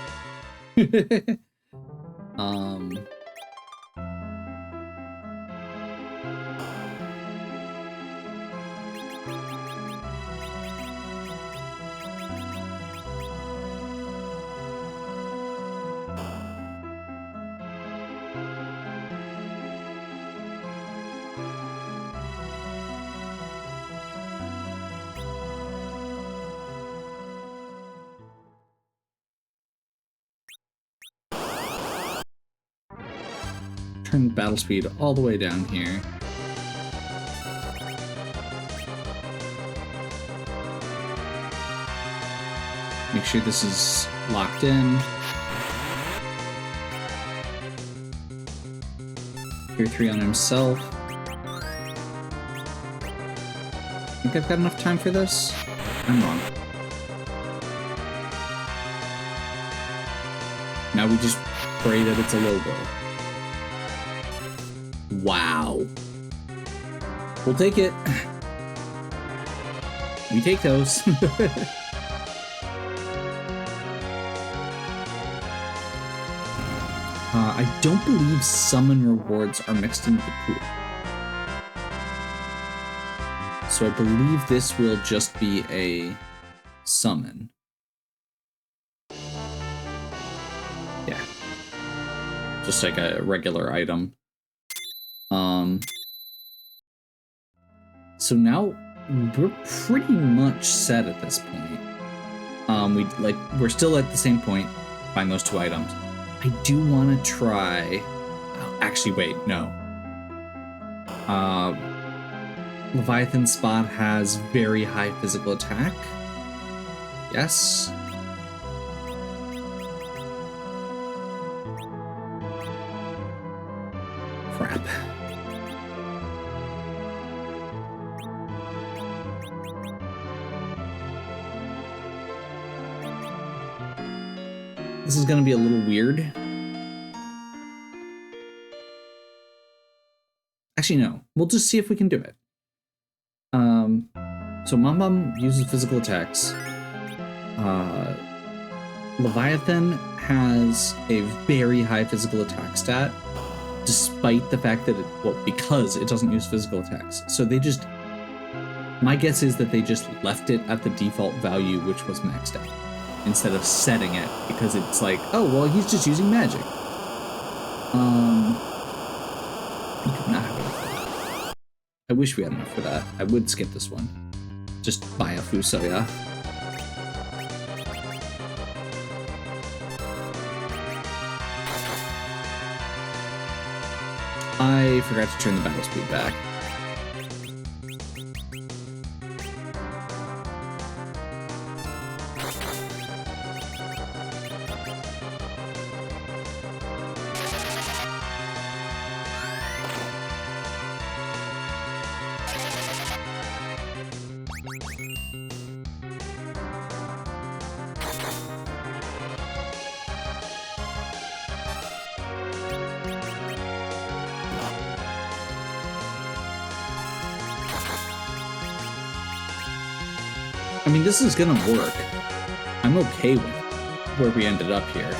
A: Turn battle speed all the way down here. Make sure this is locked in. Tier 3 on himself. Think I've got enough time for this? I'm wrong. Now we just pray that it's a logo. Wow. We'll take it. We take those. I don't believe summon rewards are mixed into the pool. So I believe this will just be a summon. Yeah. Just like a regular item. So now we're pretty much set at this point. We're still at the same point, find those 2 items. I do want to try. Oh, actually, wait, no. Leviathan Spot has very high physical attack. Yes. crap. This is gonna be a little weird. Actually, no. We'll just see if we can do it. So Mom uses physical attacks. Leviathan has a very high physical attack stat, despite the fact that because it doesn't use physical attacks. So they just, my guess is that they just left it at the default value, which was maxed out, instead of setting it, because it's like, oh, well, he's just using magic. You could not have enough for that. I wish we had enough for that. I would skip this one. Just buy a Fusoya. I forgot to turn the battle speed back. I mean, this is gonna work. I'm okay with where we ended up here.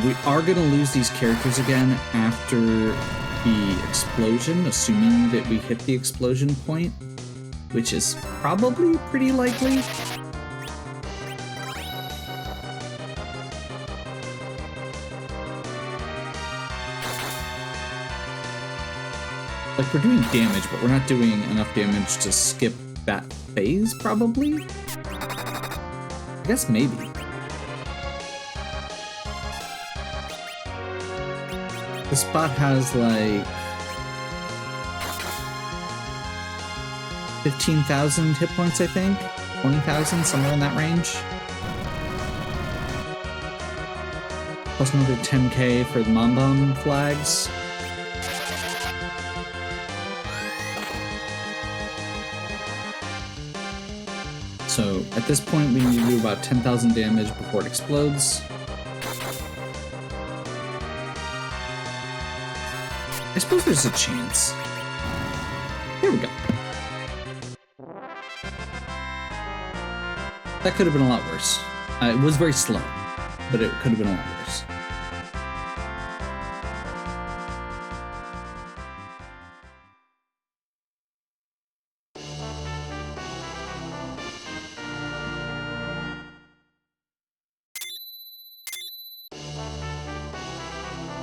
A: We are gonna lose these characters again after the explosion, assuming that we hit the explosion point, which is probably pretty likely. Like, we're doing damage, but we're not doing enough damage to skip that phase, probably? I guess maybe. This spot has, like, 15,000 hit points, I think? 20,000, somewhere in that range. Plus another 10k for the Mom flags. So at this point, we need to do about 10,000 damage before it explodes. I suppose there's a chance. Here we go. That could have been a lot worse. It was very slow, but it could have been a lot worse.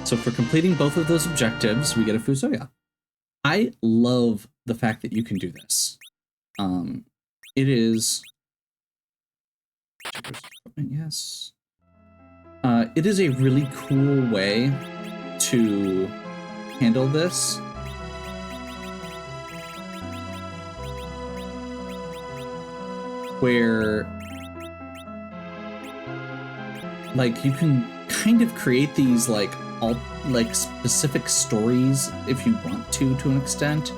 A: So for completing both of those objectives, we get a Fusoya. I love the fact that you can do this. It is... Yes. It is a really cool way to handle this. Where, like, you can kind of create these, like, specific stories if you want to an extent.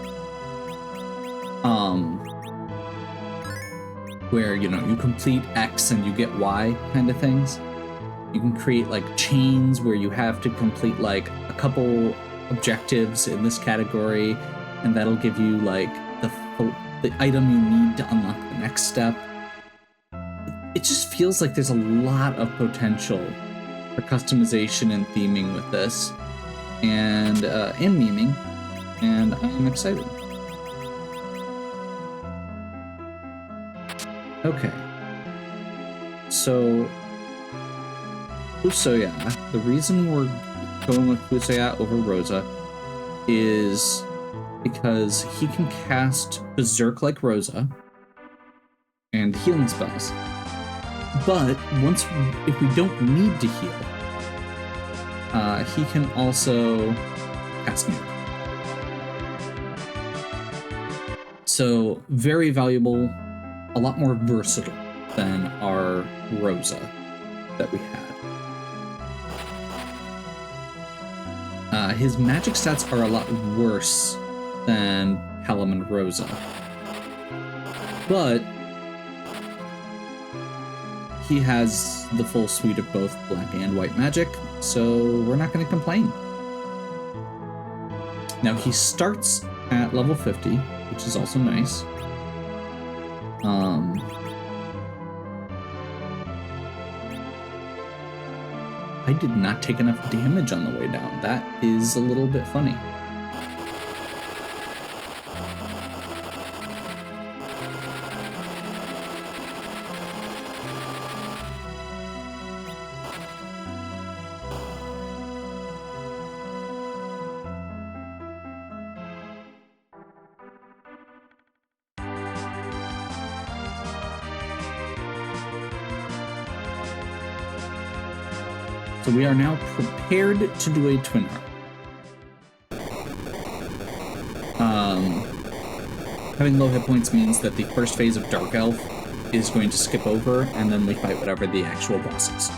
A: Where, you know, you complete X and you get Y kind of things. You can create, like, chains where you have to complete, like, a couple objectives in this category, and that'll give you, like, the item you need to unlock the next step. It just feels like there's a lot of potential for customization and theming with this, and meming, and I'm excited. Okay, so Fusoya, the reason we're going with Fusoya over Rosa is because he can cast Berserk like Rosa and healing spells. But if we don't need to heal, he can also cast Nuke. So very valuable, a lot more versatile than our Rosa that we had. His magic stats are a lot worse than Hallam and Rosa, but he has the full suite of both black and white magic, so we're not going to complain. Now he starts at level 50, which is also nice. I did not take enough damage on the way down. That is a little bit funny. So we are now prepared to do a Twin Heart. Having low hit points means that the first phase of Dark Elf is going to skip over, and then we fight whatever the actual boss is.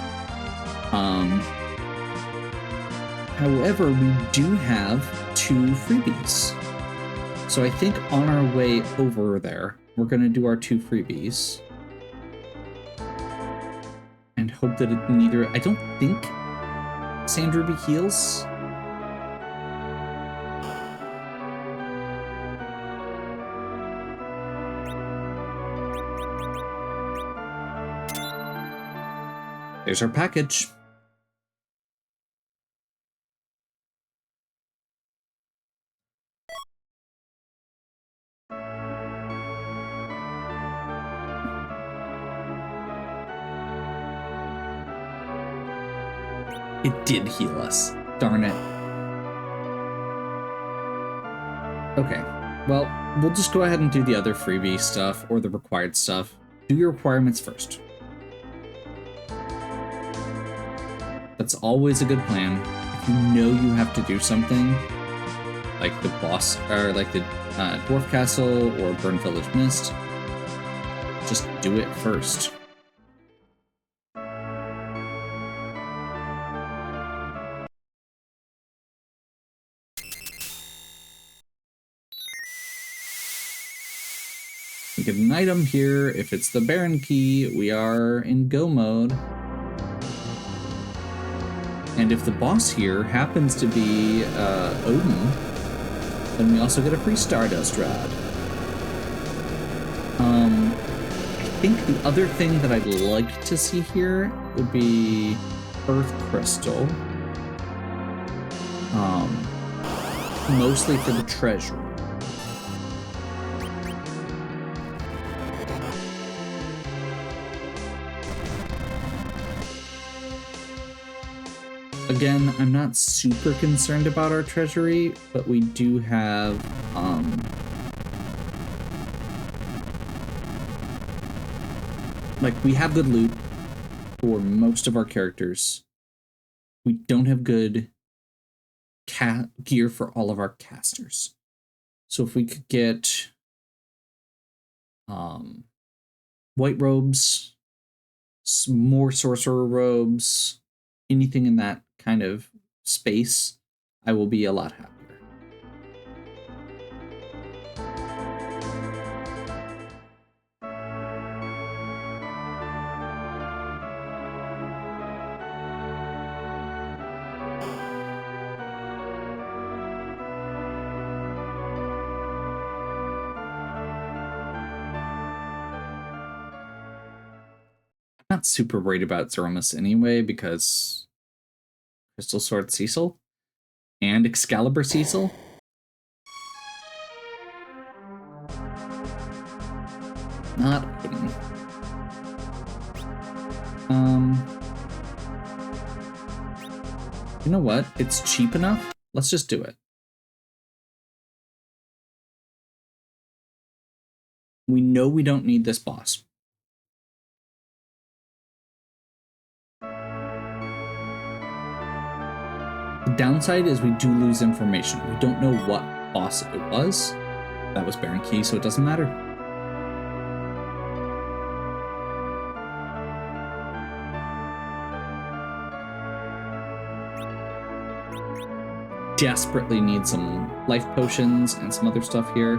A: However, we do have 2 freebies. So I think on our way over there, we're going to do our 2 freebies. And hope that it neither... I don't think Sand Ruby heals. There's our package. It did heal us. Darn it. Okay, well, we'll just go ahead and do the other freebie stuff, or the required stuff. Do your requirements first. That's always a good plan. If you know you have to do something, like the boss, or like the Dwarf Castle or Burn Village Mist, just do it first. We get an item here. If it's the Baron Key, we are in go mode. And if the boss here happens to be Odin, then we also get a free Stardust Rod. I think the other thing that I'd like to see here would be Earth Crystal. Mostly for the treasure. Again, I'm not super concerned about our treasury, but we do have, like, we have good loot for most of our characters. We don't have good gear for all of our casters. So if we could get, white robes, more sorcerer robes, anything in that kind of space, I will be a lot happier. I'm not super worried about Zoromus anyway, because Crystal Sword Cecil and Excalibur Cecil. Not Odin. You know what? It's cheap enough. Let's just do it. We know we don't need this boss. The downside is we do lose information. We don't know what boss it was. That was Baron Key, so it doesn't matter. Desperately need some life potions and some other stuff here.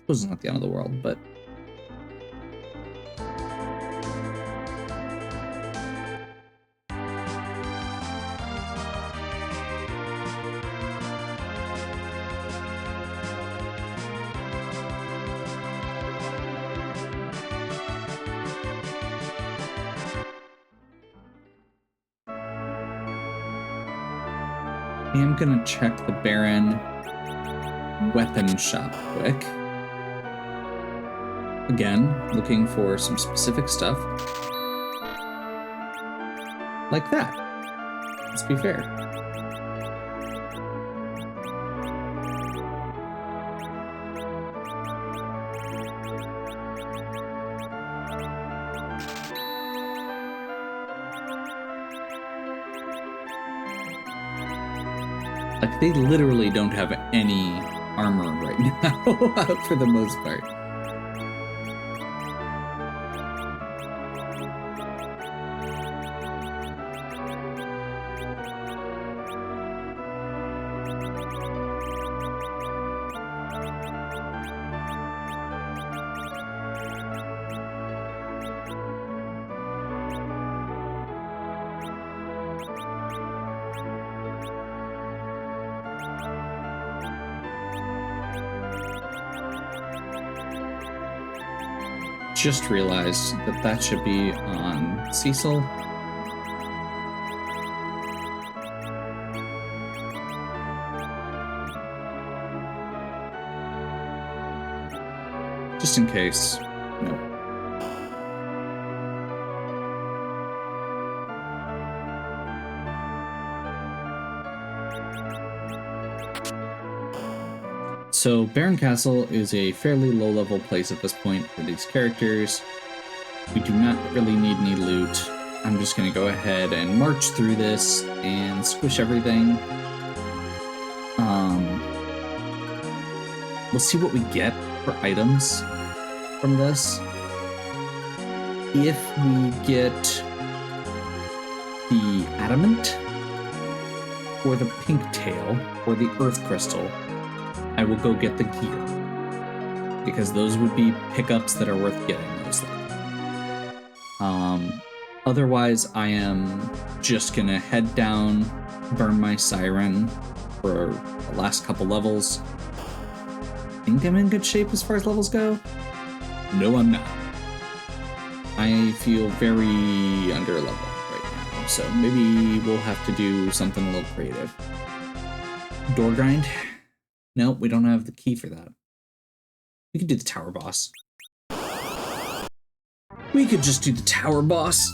A: This was not the end of the world, but I am gonna check the Baron weapon shop quick. Again, looking for some specific stuff. Like that. Let's be fair. Like, they literally don't have any armor right now, for the most part. Just realized that that should be on Cecil. Just in case. Nope. So Baron Castle is a fairly low-level place at this point for these characters. We do not really need any loot. I'm just going to go ahead and march through this and squish everything. We'll see what we get for items from this. If we get the adamant, or the pink tail, or the earth crystal, I will go get the gear, because those would be pickups that are worth getting, most likely. Otherwise, I am just gonna head down, burn my siren for the last couple levels. I think I'm in good shape as far as levels go. No, I'm not. I feel very under level right now, so maybe we'll have to do something a little creative. Door grind? Nope, we don't have the key for that. We could do the tower boss. We could just do the tower boss.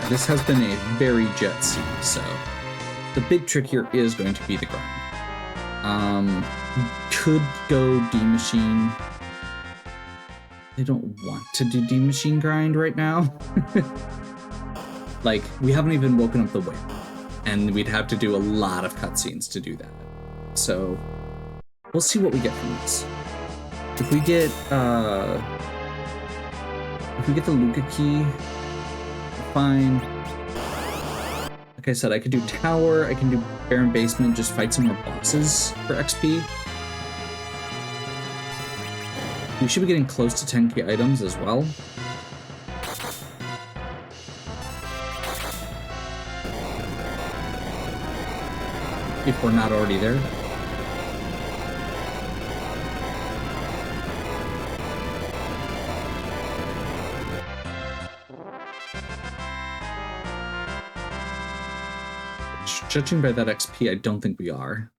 A: This has been a very jet scene, so the big trick here is going to be the grind. Could go D-Machine. I don't want to do D-Machine grind right now. Like, we haven't even woken up the whale, and we'd have to do a lot of cutscenes to do that. So we'll see what we get from this. If we get the Luca key, fine. Like I said, I could do tower, I can do Baron basement, just fight some more bosses for XP. We should be getting close to 10k items as well. If we're not already there. Judging by that XP, I don't think we are.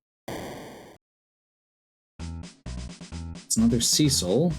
A: That's another Cecil.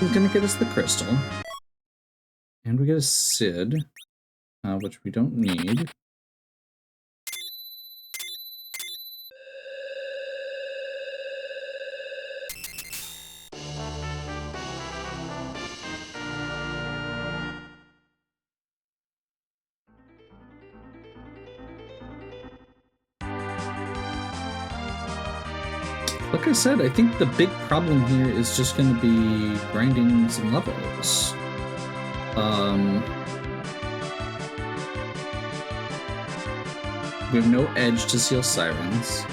A: We're gonna get us the crystal. And we get a Sid, which we don't need. Like I said, I think the big problem here is just going to be grinding some levels. We have no edge to seal sirens.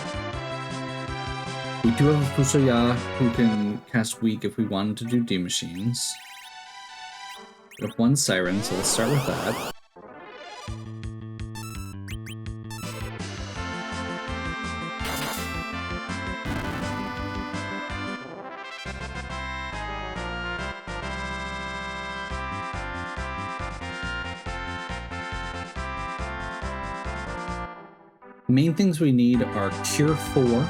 A: We do have a Fusoya who can cast weak if we wanted to do D-Machines. We have one siren, so let's start with that. The main things we need are Cure 4.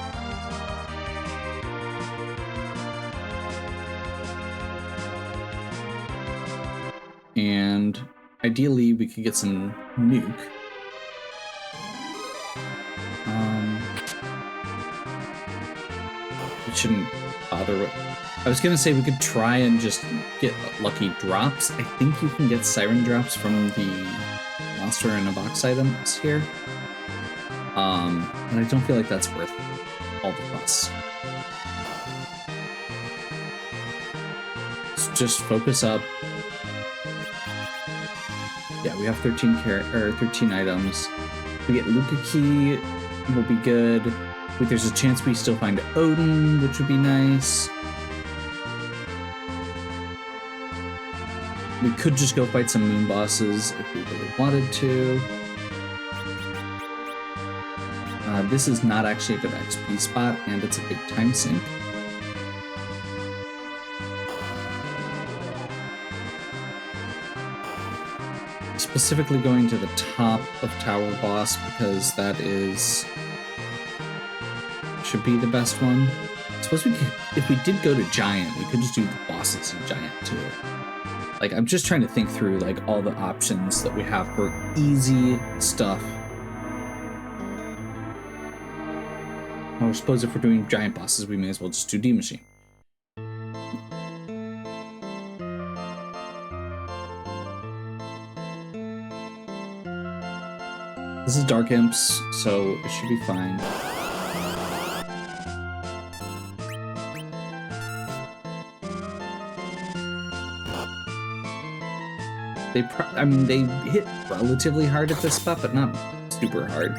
A: And ideally, we could get some nuke. It shouldn't bother with... I was gonna say we could try and just get lucky drops. I think you can get siren drops from the monster in a box items here. But I don't feel like that's worth all the fuss. So just focus up. Yeah, we have 13 items. We get Luca Key, will be good. There's a chance we still find Odin, which would be nice. We could just go fight some moon bosses if we really wanted to. This is not actually a good XP spot, and it's a big time sink. Specifically going to the top of Tower Boss because that should be the best one. I suppose we could, if we did go to Giant, we could just do the bosses in Giant too. Like, I'm just trying to think through like all the options that we have for easy stuff. I suppose if we're doing giant bosses, we may as well just do D-Machine. This is Dark Imps, so it should be fine. I mean, they hit relatively hard at this spot, but not super hard.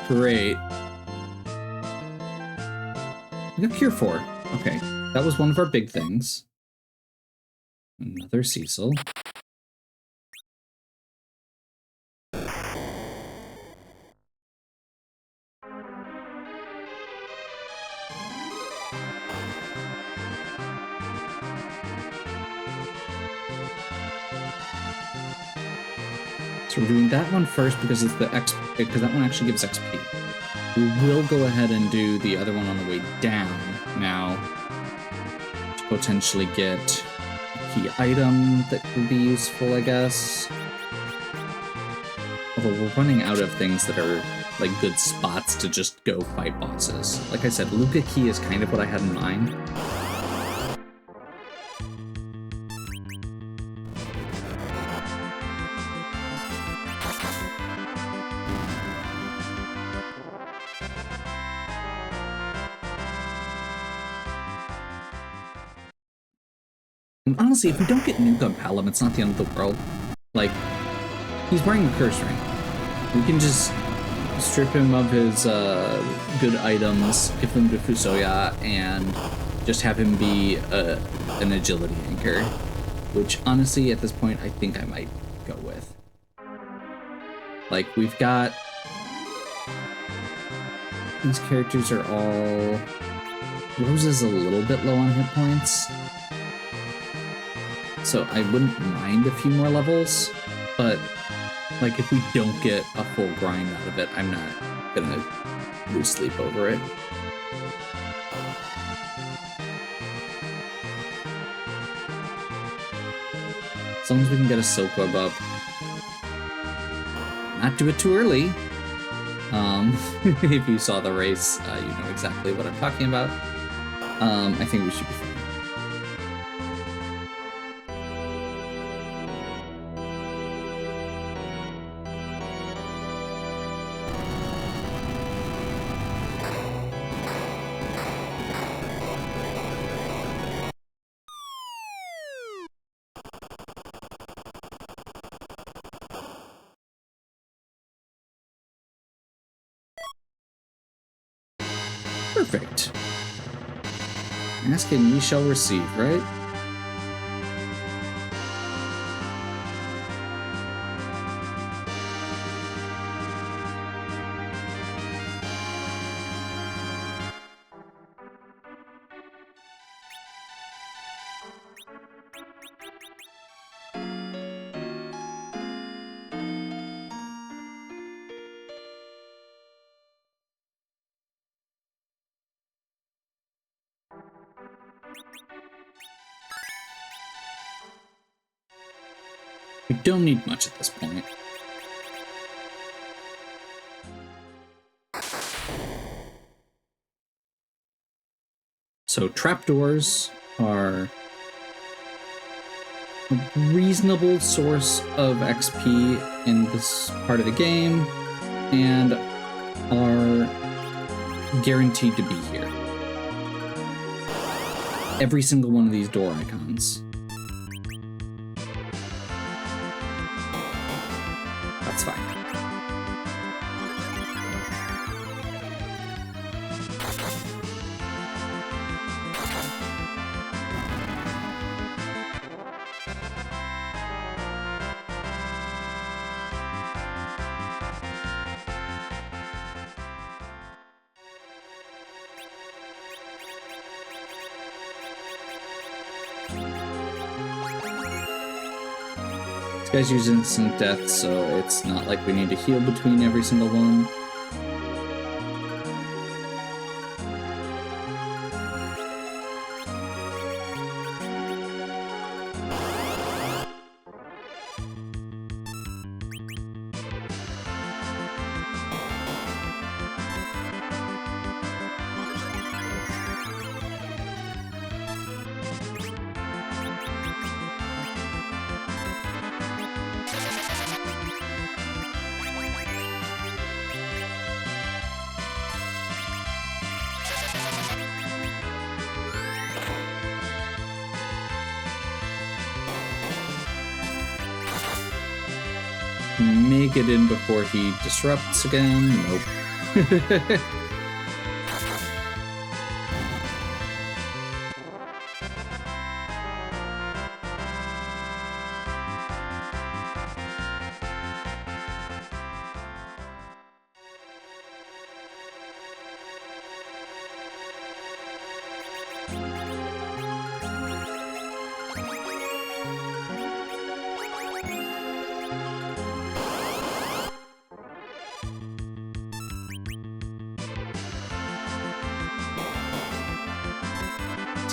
A: Great. We got Cure 4. Okay, that was one of our big things. Another Cecil. So we're doing that one first because it's the because that one actually gives XP. We will go ahead and do the other one on the way down now to potentially get a key item that would be useful, I guess. Although we're running out of things that are like good spots to just go fight bosses. Like I said, Luca Key is kind of what I had in mind. And honestly, if we don't get Nuka Palom, it's not the end of the world. Like, he's wearing a curse ring. We can just strip him of his good items, give them to Fusoya, and just have him be an agility anchor. Which, honestly, at this point, I think I might go with. Like, we've got... These characters are all... Rose is a little bit low on hit points. So I wouldn't mind a few more levels, but like if we don't get a full grind out of it, I'm not gonna lose sleep over it. As long as we can get a Silk Web up. Not do it too early. If you saw the race, you know exactly what I'm talking about. I think we should be fine. Perfect. Ask and ye shall receive, right? We don't need much at this point. So trapdoors are a reasonable source of XP in this part of the game and are guaranteed to be here. Every single one of these door icons. That's fine. This guy's using instant death, so it's not like we need to heal between every single one. Make it in before he disrupts again. Nope.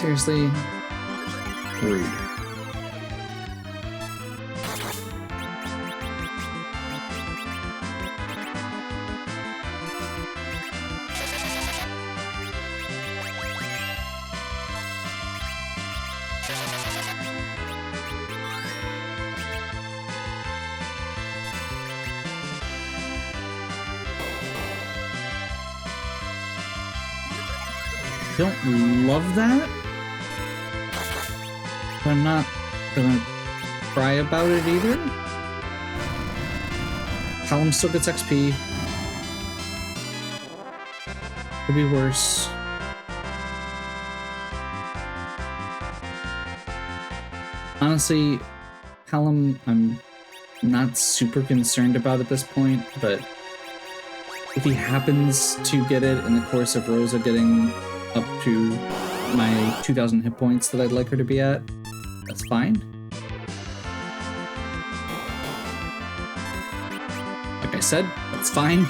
A: Seriously? Rude. Don't love that. But I'm not gonna cry about it either. Callum still gets XP. Could be worse. Honestly, Callum, I'm not super concerned about at this point, but if he happens to get it in the course of Rosa getting up to my 2,000 hit points that I'd like her to be at, that's fine. Like I said, that's fine.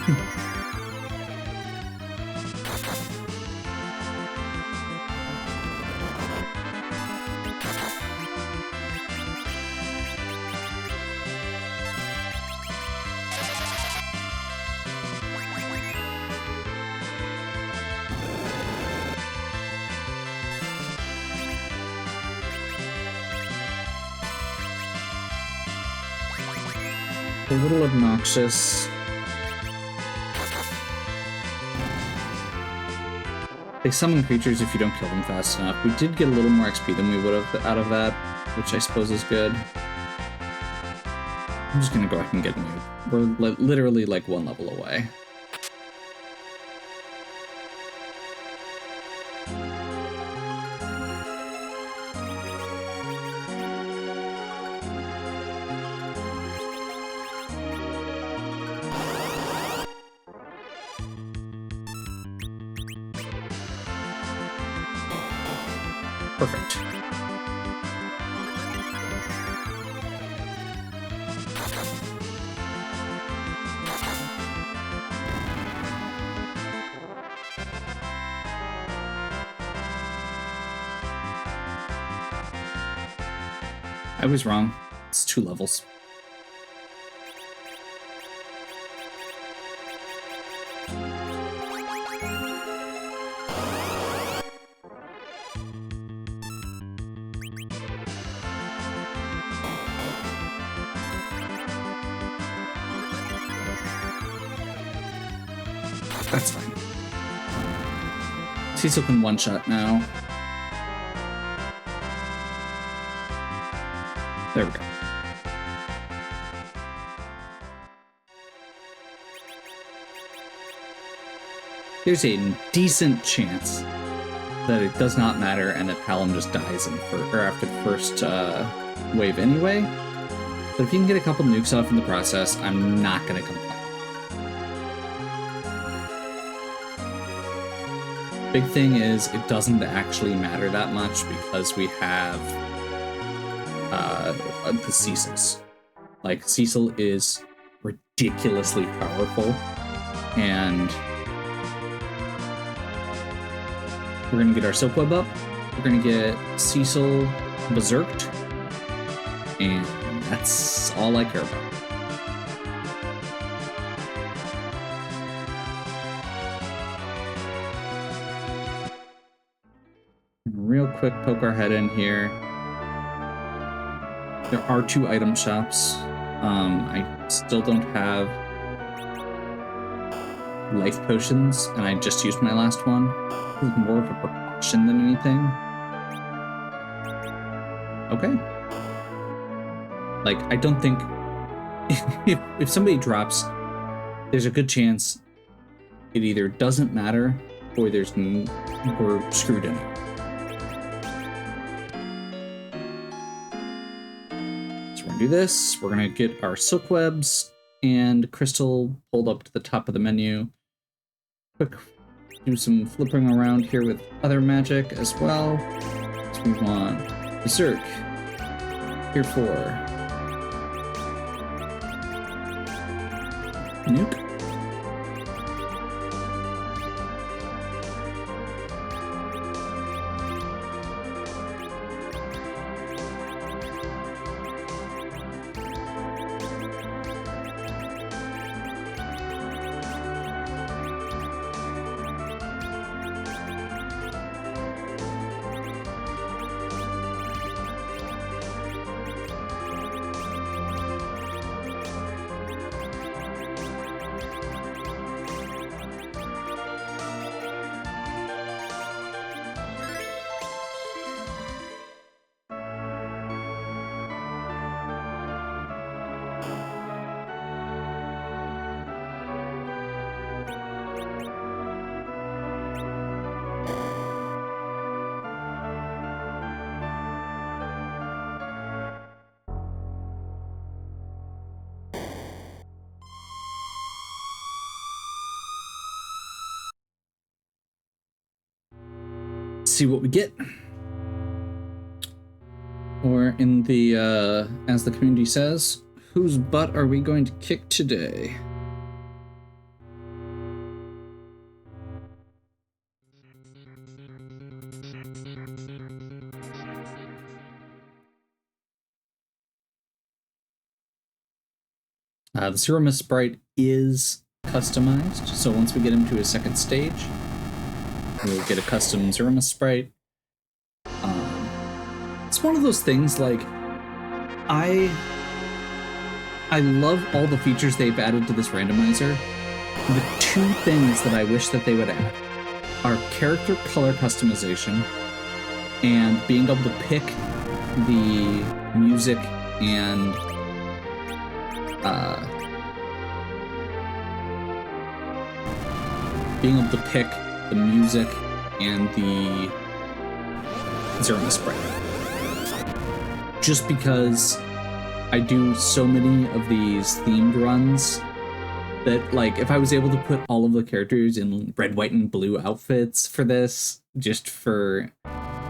A: A little obnoxious. They summon creatures if you don't kill them fast enough. We did get a little more XP than we would have out of that, which I suppose is good. I'm just gonna go ahead and get new. We're literally like one level away. Perfect. I was wrong. It's 2 levels. That's fine. Cecil can one-shot now. There we go. There's a decent chance that it does not matter and that Palom just dies after the first wave anyway. But if you can get a couple nukes off in the process, I'm not going to complain. Big thing is, it doesn't actually matter that much because we have the Cecils. Like, Cecil is ridiculously powerful, and we're gonna get our Silkweb up, we're gonna get Cecil berserked, and that's all I care about. Real quick, poke our head in here. There are 2 item shops. I still don't have life potions, and I just used my last one. It was more of a precaution than anything. Okay. Like, I don't think... if somebody drops, there's a good chance it either doesn't matter, or we're screwed in. We're gonna do this. We're gonna get our Silkwebs and Crystal pulled up to the top of the menu. Quick, do some flipping around here with other magic as well. So we want Berserk, Tier 4, Nuke, see what we get. Or in the, as the community says, whose butt are we going to kick today? The Zeroma sprite is customized, so once we get him to his second stage, we'll get a custom Zeroma sprite. It's one of those things, like, I love all the features they've added to this randomizer. The two things that I wish that they would add are character color customization and being able to pick the music and being able to pick the music and the Zeroma sprite. Just because I do so many of these themed runs that, like, if I was able to put all of the characters in red, white, and blue outfits for this, just for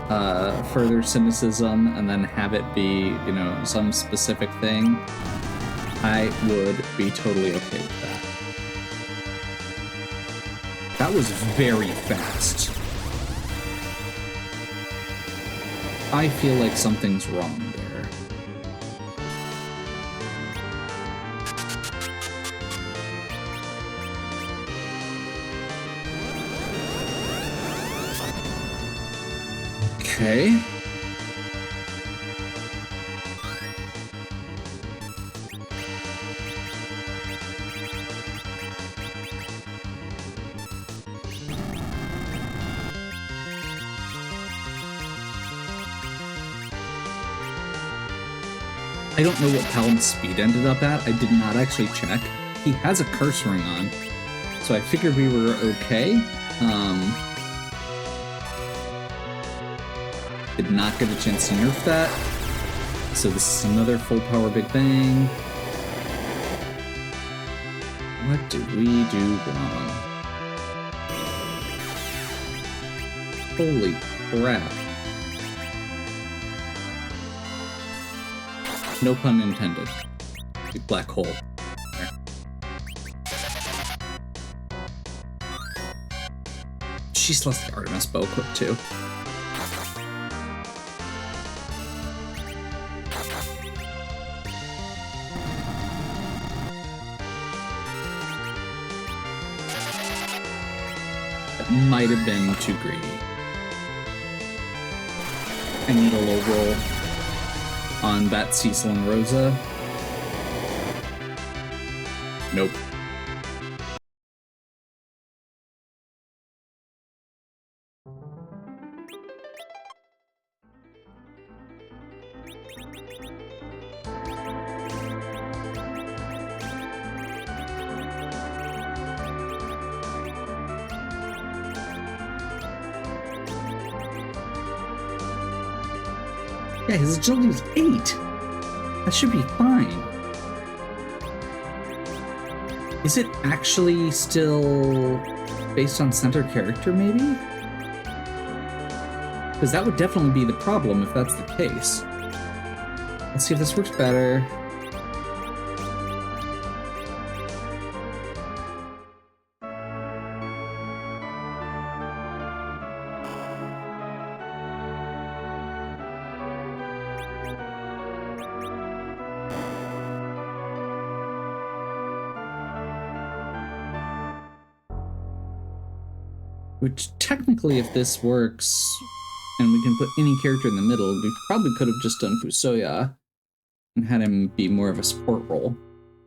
A: further cynicism, and then have it be, you know, some specific thing, I would be totally okay with that. That was very fast. I feel like something's wrong there. Okay. I don't know what Palin's speed ended up at. I did not actually check. He has a curse ring on, so I figured we were okay. Did not get a chance to nerf that. So this is another full power Big Bang. What did we do wrong? Holy crap. No pun intended. Big black hole. There. She still has the Artemis bow equipped too. That might have been too greedy. I need a low roll on Bat, Cecil, and Rosa. Nope. Yeah, his agility is 8. That should be fine. Is it actually still based on center character, maybe? Because that would definitely be the problem if that's the case. Let's see if this works better. Which, technically, if this works, and we can put any character in the middle, we probably could have just done Fusoya and had him be more of a support role,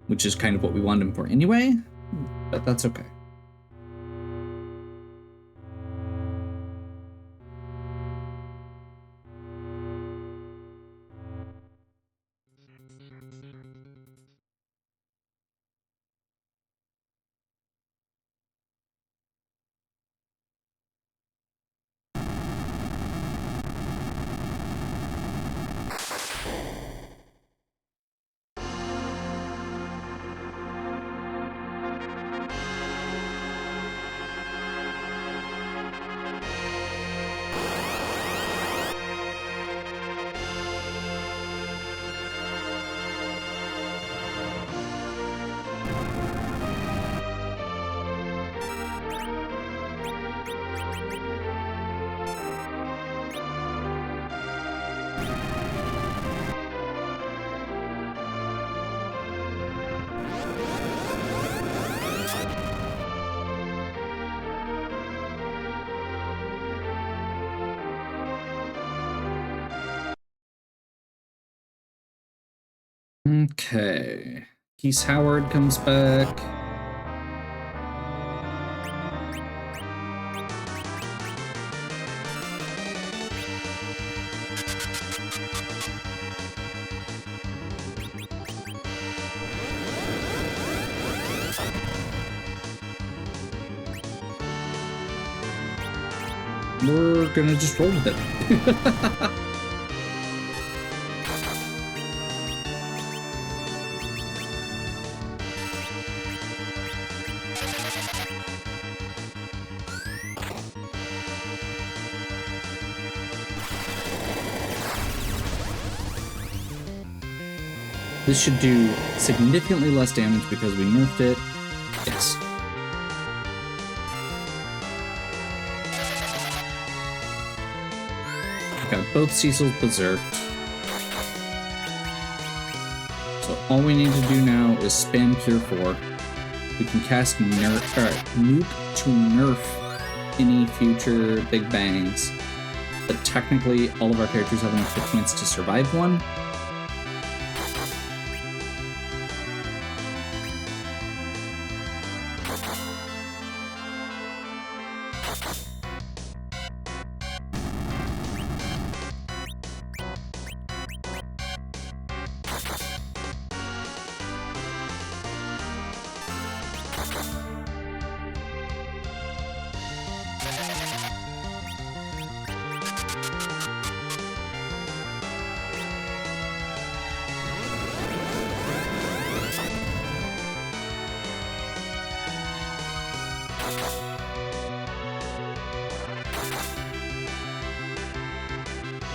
A: which is kind of what we wanted him for anyway, but that's okay. Okay. Keith Howard comes back. We're gonna just roll with it. This should do significantly less damage because we nerfed it. Yes. Got both Cecil's berserked. So all we need to do now is spam Cure 4. We can cast Nuke to nerf any future Big Bangs. But technically, all of our characters have enough hit points to survive one.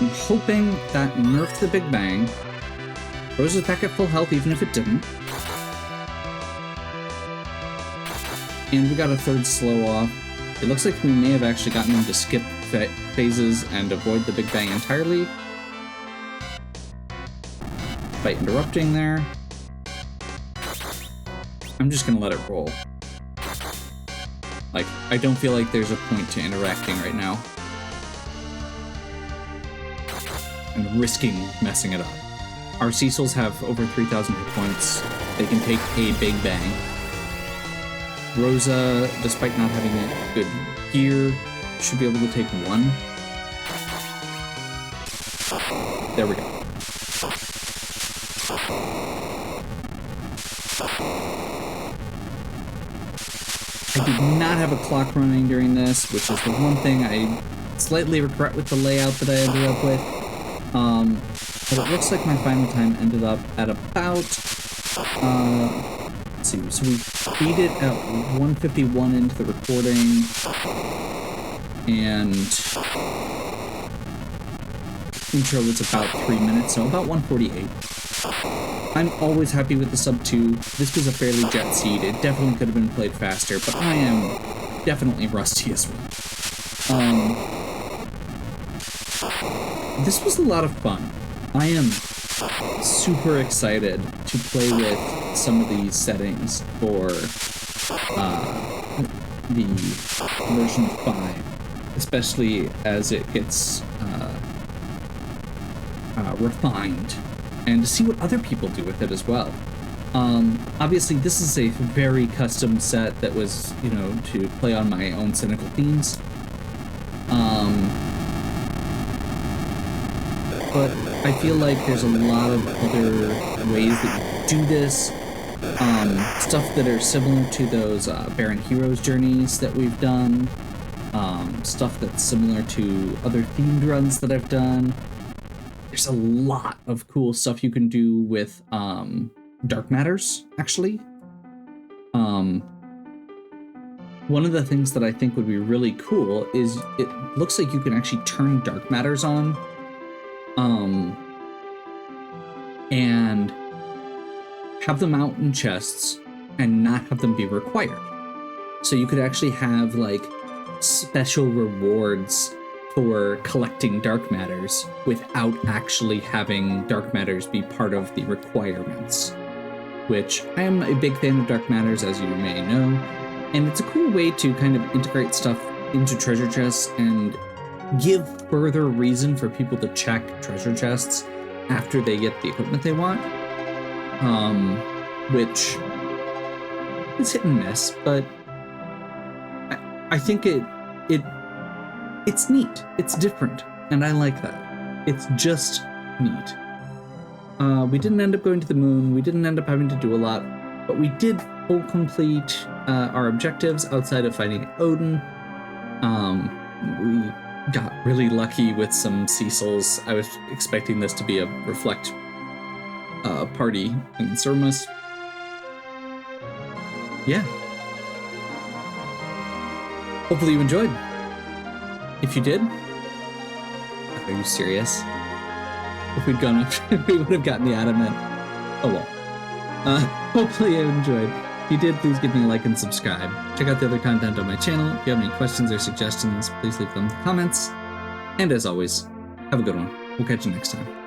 A: I'm hoping that nerfed the Big Bang. Rose is back at full health even if it didn't. And we got a third slow off. It looks like we may have actually gotten him to skip phases and avoid the Big Bang entirely. By interrupting there. I'm just gonna let it roll. Like, I don't feel like there's a point to interacting right now. And risking messing it up. Our Cecils have over 3,000 hit points. They can take a Big Bang. Rosa, despite not having a good gear, should be able to take one. There we go. I did not have a clock running during this, which is the one thing I slightly regret with the layout that I ended up with. But it looks like my final time ended up at about, let's see, so we beat it at 151 into the recording, and intro was about 3 minutes, so about 148. I'm always happy with the sub 2. This was a fairly jet seed. It definitely could have been played faster, but I am definitely rusty as well. This was a lot of fun. I am super excited to play with some of these settings for the version 5, especially as it gets refined, and to see what other people do with it as well. Obviously, this is a very custom set that was, you know, to play on my own cynical themes. But I feel like there's a lot of other ways that you do this. Stuff that are similar to those Baron Heroes journeys that we've done. Stuff that's similar to other themed runs that I've done. There's a lot of cool stuff you can do with Dark Matters, actually. One of the things that I think would be really cool is it looks like you can actually turn Dark Matters on. And have them out in chests and not have them be required. So you could actually have like special rewards for collecting Dark Matters without actually having Dark Matters be part of the requirements, which I am a big fan of Dark Matters, as you may know, and it's a cool way to kind of integrate stuff into treasure chests and give further reason for people to check treasure chests after they get the equipment they want. which is hit and miss, but I think it's neat. It's different, and I like that. It's just neat. We didn't end up going to the moon. We didn't end up having to do a lot, but we did full complete our objectives outside of fighting Odin. We got really lucky with some Cecils. I was expecting this to be a reflect party in Surmus. Yeah. Hopefully you enjoyed. If you did, are you serious? If we'd gone up, we would have gotten the adamant. Oh well. Hopefully you enjoyed. If you did, please give me a like and subscribe. Check out the other content on my channel. If you have any questions or suggestions, please leave them in the comments. And as always, have a good one. We'll catch you next time.